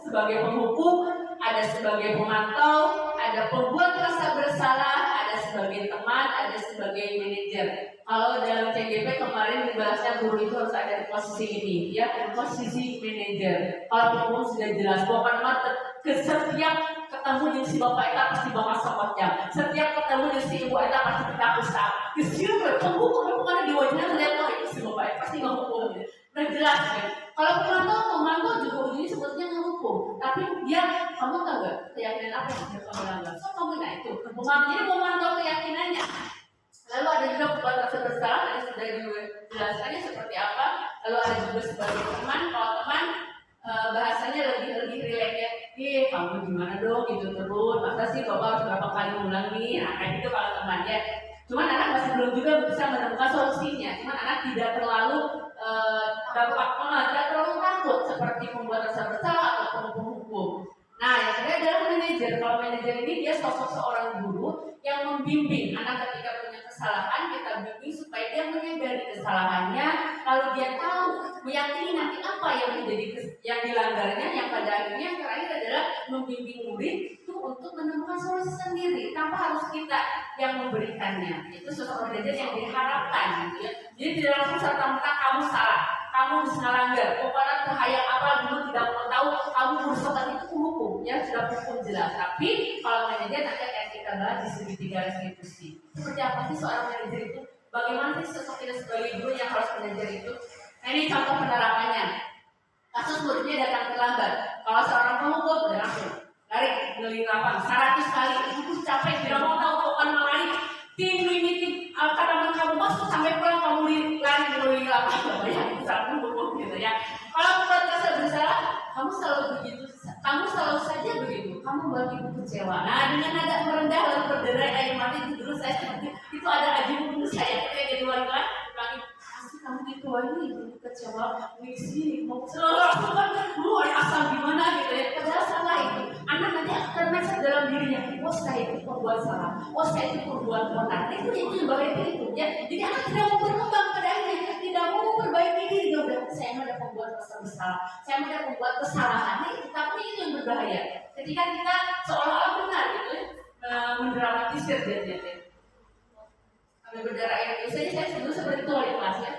sebagai penghukum, ada sebagai pemantau, ada pembuat rasa bersalah, ada sebagai teman, ada sebagai manajer. Kalau dalam CGP kemarin dibahasnya guru itu harus ada di posisi ini, ya, posisi manajer. Kalau penghukum sudah jelas, bukan mata ke setiap ketemu dengan si bapak itu pasti bakal sokotnya. Setiap ketemu dengan si ibu itu pasti kita usah. Kesian penghukum bukan di wajahnya melihat oh itu si bapak itu pasti menghukum. Udah jelas kan. Kalau pemantau juga ujungnya sebetulnya menghukum. Tapi dia kamu tahu nggak keyakinan apa yang dia kamu langgar? So kamu nah itu. Jadi memantau keyakinannya. Lalu ada juga pembuat rasa bersalah, tadi sudah dijelaskannya seperti apa. Lalu ada juga sebagai teman, kalau teman bahasanya lebih rileks ya. Kamu gimana dong gitu terus. Masa sih bapak harus berapa kali ngulang nih? Nah kayak gitu kalau teman ya. Cuman anak masih belum juga bisa menemukan solusinya. Cuman anak tidak terlalu tidak terlalu takut seperti membuat rasa bersalah atau penghukum. Nah, yang kedua adalah manajer. Kalau manajer ini dia sosok seorang guru yang membimbing anak ketika punya kesalahan, kita bimbing supaya dia menyadari kesalahannya, lalu dia tahu, meyakini nanti apa yang menjadi yang dilanggarnya, yang pada akhirnya yang terakhir adalah membimbing murid itu untuk menemukan solusi sendiri, tanpa harus kita yang memberikannya. Itu sosok manajer yang diharapkan, gitu ya. Jadi tidak langsung serta-merta kamu salah, kamu bisa langgar, pokoknya terhayal apa dulu tidak mau tahu, kamu merupakan itu hukum, ya sudah hukum jelas. Tapi kalau manajer nanti akan kita bahas di segitiga restitusi. Seperti apa sih seorang manajer itu? Bagaimana sih sosok kita sebagai guru yang harus manajer itu? Nah ini contoh penerapannya. Kasus muridnya datang terlambat. Kalau seorang penghukum udah langsung lari keliling lapang 100 kali, itu capek tidak mau tahu kapan mau lari. Tim limiting kata kamu masuk sampai pulang kamu lari keliling lapang. Bayang itu sangat menghukum gitu ya. Kalau membuat rasa bersalah, kamu selalu begitu. Kamu selalu saja begitu. Kamu buat ibu kecewa. Nah dengan nada merendah lalu berderai air mata itu dulu saya seperti itu ada aji menurut saya ketika jadi wali kelas lagi pasti kamu gitu lagi ibu kecewa di sini mau selalu luar asal gimana gitu ya. Padahal salah itu. Anak nanti akan termasuk dalam dirinya. Oh saya itu pembuat salah. Oh saya itu pembuat onar. Itu yang bahaya itu ya. Jadi anak tidak mau berkembang pada akhirnya, tidak mau memperbaiki diri. Ya udah saya ada pembuat rasa bersalah. Saya ada pembuat kesalahan. Tapi itu yang berbahaya. Ketika kita seolah-olah benar gitu ya, mendramatisir dia. Sampai berdarah air. Biasanya saya sebelum seperti itu wali kelas ya.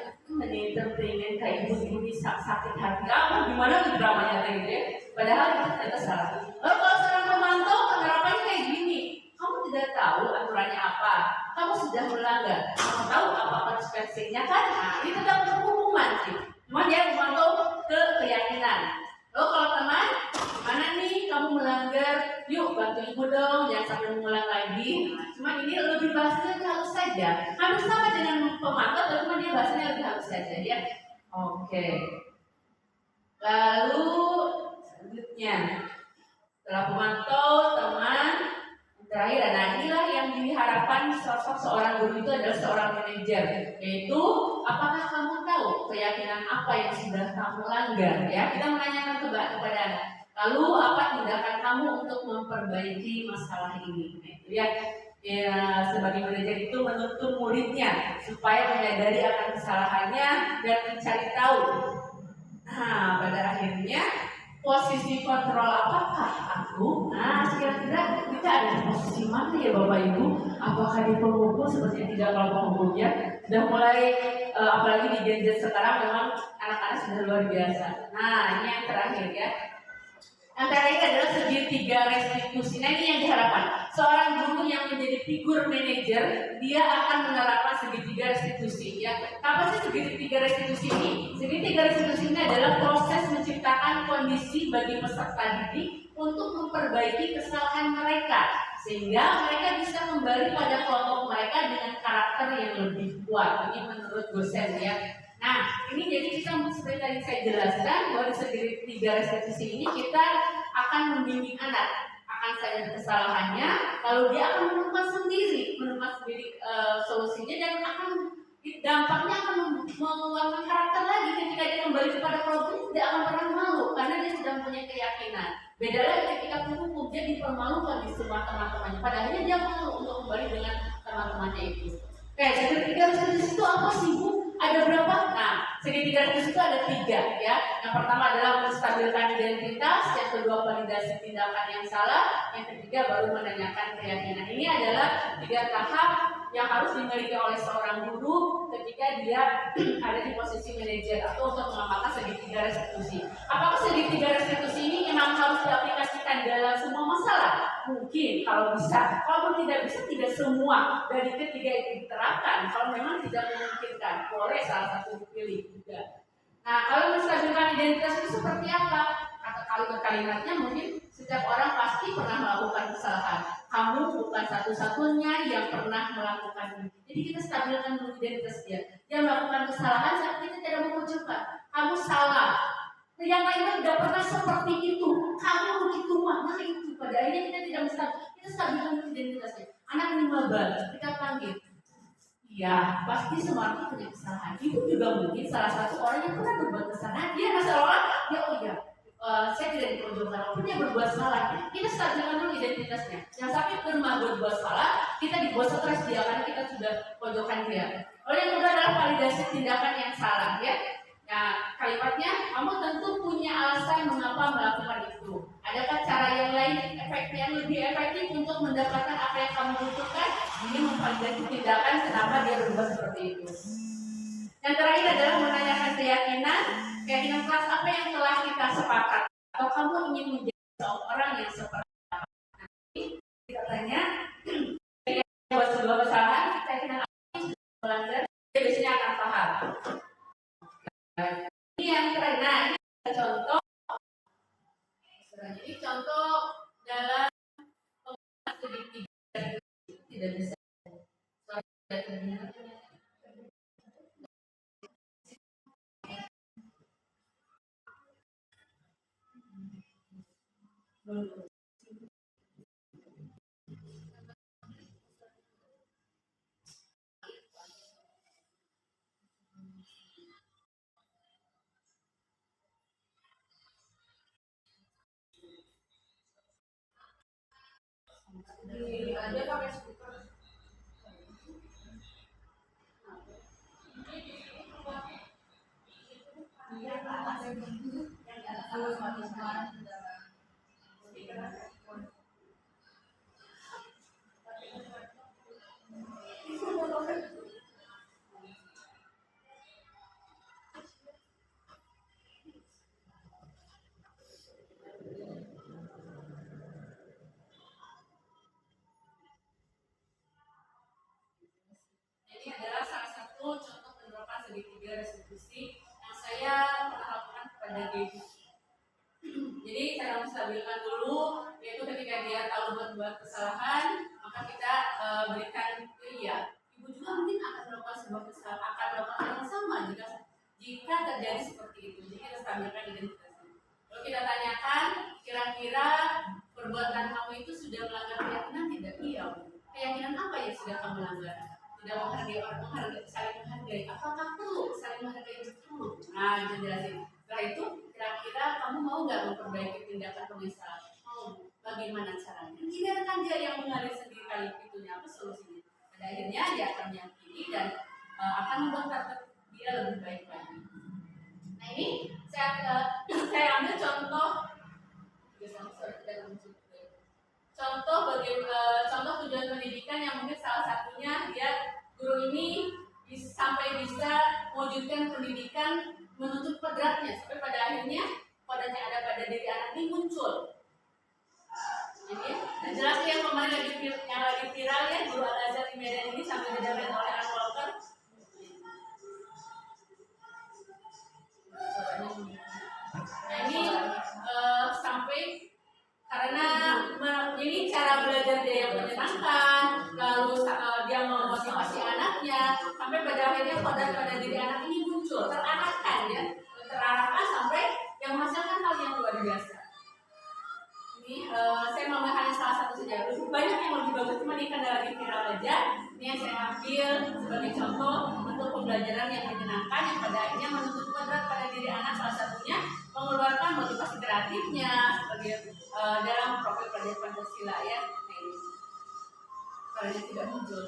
Pengen kayak ibu ini sakit hati. Apa gimana tuh dramanya gitu ya. Padahal itu ternyata salah. Lalu kalau seorang pemantau penerapannya kayak gini, kamu tidak tahu aturannya apa, kamu sudah melanggar, kamu tahu apa konsekuensinya kan? Nah, ini tetap hukuman sih. Cuma dia memantau ke keyakinan. saja, hampir sama dengan pemantau, tapi cuma dia bahasanya lebih halus saja ya. Oke. Lalu selanjutnya, setelah pemantau, teman, terakhir, nah inilah yang diharapkan sosok seorang guru itu adalah seorang manajer, yaitu apakah kamu tahu keyakinan apa yang sudah kamu langgar ya. Kita menanyakan kepada anak, lalu apa tindakan kamu untuk memperbaiki masalah ini. Nah, itu ya, sebagai manajer itu menuntun muridnya supaya menyadari akan kesalahannya dan mencari tahu. Nah, pada akhirnya posisi kontrol apakah aku? Nah, kira-kira kita ada di posisi mana ya Bapak Ibu? Apakah di pemukul seperti yang tidak kalau pemukulnya? Sudah mulai, apalagi di gadget sekarang memang anak-anak sudah luar biasa. Nah, ini yang terakhir ya. Yang terakhir adalah segitiga restitusi. Nah, ini yang diharapkan. Seorang guru yang menjadi figur manajer, dia akan menerapkan segitiga restitusi. Ya, apa sih segitiga restitusi ini? Segitiga restitusi ini adalah proses menciptakan kondisi bagi peserta didik untuk memperbaiki kesalahan mereka, sehingga mereka bisa kembali pada kelompok mereka dengan karakter yang lebih kuat. Ini menurut dosen ya. Nah, ini jadi kita seperti tadi saya jelaskan bahwa di segitiga restitusi ini kita akan membimbing anak akan sadar kesalahannya, lalu dia akan menemukan sendiri solusinya dan akan dampaknya akan menguatkan karakter lagi ketika dia kembali kepada kelompok, tidak akan pernah malu karena dia sudah punya keyakinan. Beda lagi ketika hukum dia dipermalukan di semua teman-temannya, padahal dia malu untuk kembali dengan teman-temannya itu. Oke, segitiga restitusi itu apa sih Bu? Ada berapa? Nah, segitiga restitusi itu ada 3 ya. Yang pertama adalah menstabilkan identitas, yang kedua validasi tindakan yang salah, yang ketiga baru menanyakan keyakinan. Ini adalah 3 tahap yang harus dimiliki oleh seorang guru ketika dia ada di posisi manajer atau untuk mengamalkan segitiga restitusi. Apakah segitiga restitusi ini memang harus diaplikasikan dalam semua masalah? Mungkin kalau bisa, kalau tidak bisa tidak semua dari ketiga itu diterapkan. Kalau memang tidak memungkinkan, boleh salah satu pilih juga. Nah, kalau menstabilkan identitas itu seperti apa? Kata kalimatnya mungkin setiap orang pasti pernah melakukan kesalahan. Kamu bukan satu-satunya yang pernah melakukan ini. Jadi kita stabilkan dulu identitas dia. Dia melakukan kesalahan saat kita tidak mengucapkan. Kamu salah. Yang lainnya tidak pernah seperti itu. Kamu begitu mana itu? Pada akhirnya kita tidak bisa. Kita stabilkan dulu identitasnya. Anak ini mabal, kita panggil. Ya, pasti semua orang punya kesalahan. Ibu juga mungkin salah satu orang yang pernah berbuat kesalahan. Dia masalah, ya oh iya, saya tidak dipojokkan, walaupun dia berbuat salah. Kita stabilkan dulu identitasnya. Yang sampai pernah berbuat salah, kita dibuat stres dia karena kita sudah pojokkan dia. Lalu yang kedua adalah validasi tindakan yang salah, ya. Nah, kalimatnya, kamu tentu punya alasan mengapa melakukan itu. Adakah cara yang lain, yang lebih efektif untuk mendapatkan apa yang kamu butuhkan? Ini memvalidasi tindakan kenapa dia berbuat seperti itu. Yang terakhir adalah menanyakan keyakinan kelas apa yang telah kita sepakat. Atau kamu ingin menjadi seorang yang seperti apa? Nanti kita tanya, buat sebuah kesalahan, keyakinan apa yang sudah melanggar, dia biasanya akan paham. Ini yang terakhir, nah ini contoh. Ini contoh dalam penggunaan segitiga tidak bisa. Dia pakai speaker. Ini adalah salah satu contoh penerapan segitiga restitusi yang saya pernah lakukan kepada Gaby. Jadi cara menstabilkan dulu, yaitu ketika dia tahu berbuat kesalahan, maka kita berikan iya. Ibu juga terjadi seperti itu. Jadi kita stabilkan identitasnya. Kalau kita tanyakan, kira-kira perbuatan kamu itu sudah melanggar keyakinan tidak? Iya. Keyakinan apa yang sudah kamu langgar? Tidak menghargai orang, saling menghargai. Apakah perlu saling menghargai itu perlu? Nah, itu jelasin. Setelah itu, kira-kira kamu mau nggak memperbaiki tindakan kamu yang salah? Mau. Bagaimana caranya? Hindarkan dia yang mengalir sendiri kali itunya apa solusinya? Pada akhirnya dia akan meyakini dan akan membuat karakter dia lebih baik lagi. Nah ini saya ambil contoh contoh tujuan pendidikan yang mungkin salah satunya dia guru ini sampai bisa mewujudkan pendidikan menuntut kodratnya sampai pada akhirnya kodrat yang ada pada diri anak ini muncul. Ini nah jelas yang kemarin lagi viral ya guru Al-Azhar di Medan ini sampai didapat oleh Alan Walker. Nah ini sampai karena ini cara belajar dia yang menyenangkan, lalu dia memotivasi anaknya, sampai pada akhirnya pada diri anak ini muncul, terarahkan ya, terarahkan sampai yang menghasilkan hal yang luar biasa. Ini saya mengambil salah satu saja, banyak yang lebih bagus, cuma ini karena lagi viral aja. Ini yang saya ambil sebagai contoh untuk pembelajaran yang menyenangkan, yang pada akhirnya menuntut kodrat pada diri anak, salah satunya mengeluarkan motivasi kreatifnya sebagai dalam profil pelajar Pancasila ya. Nah ini, karena tidak muncul.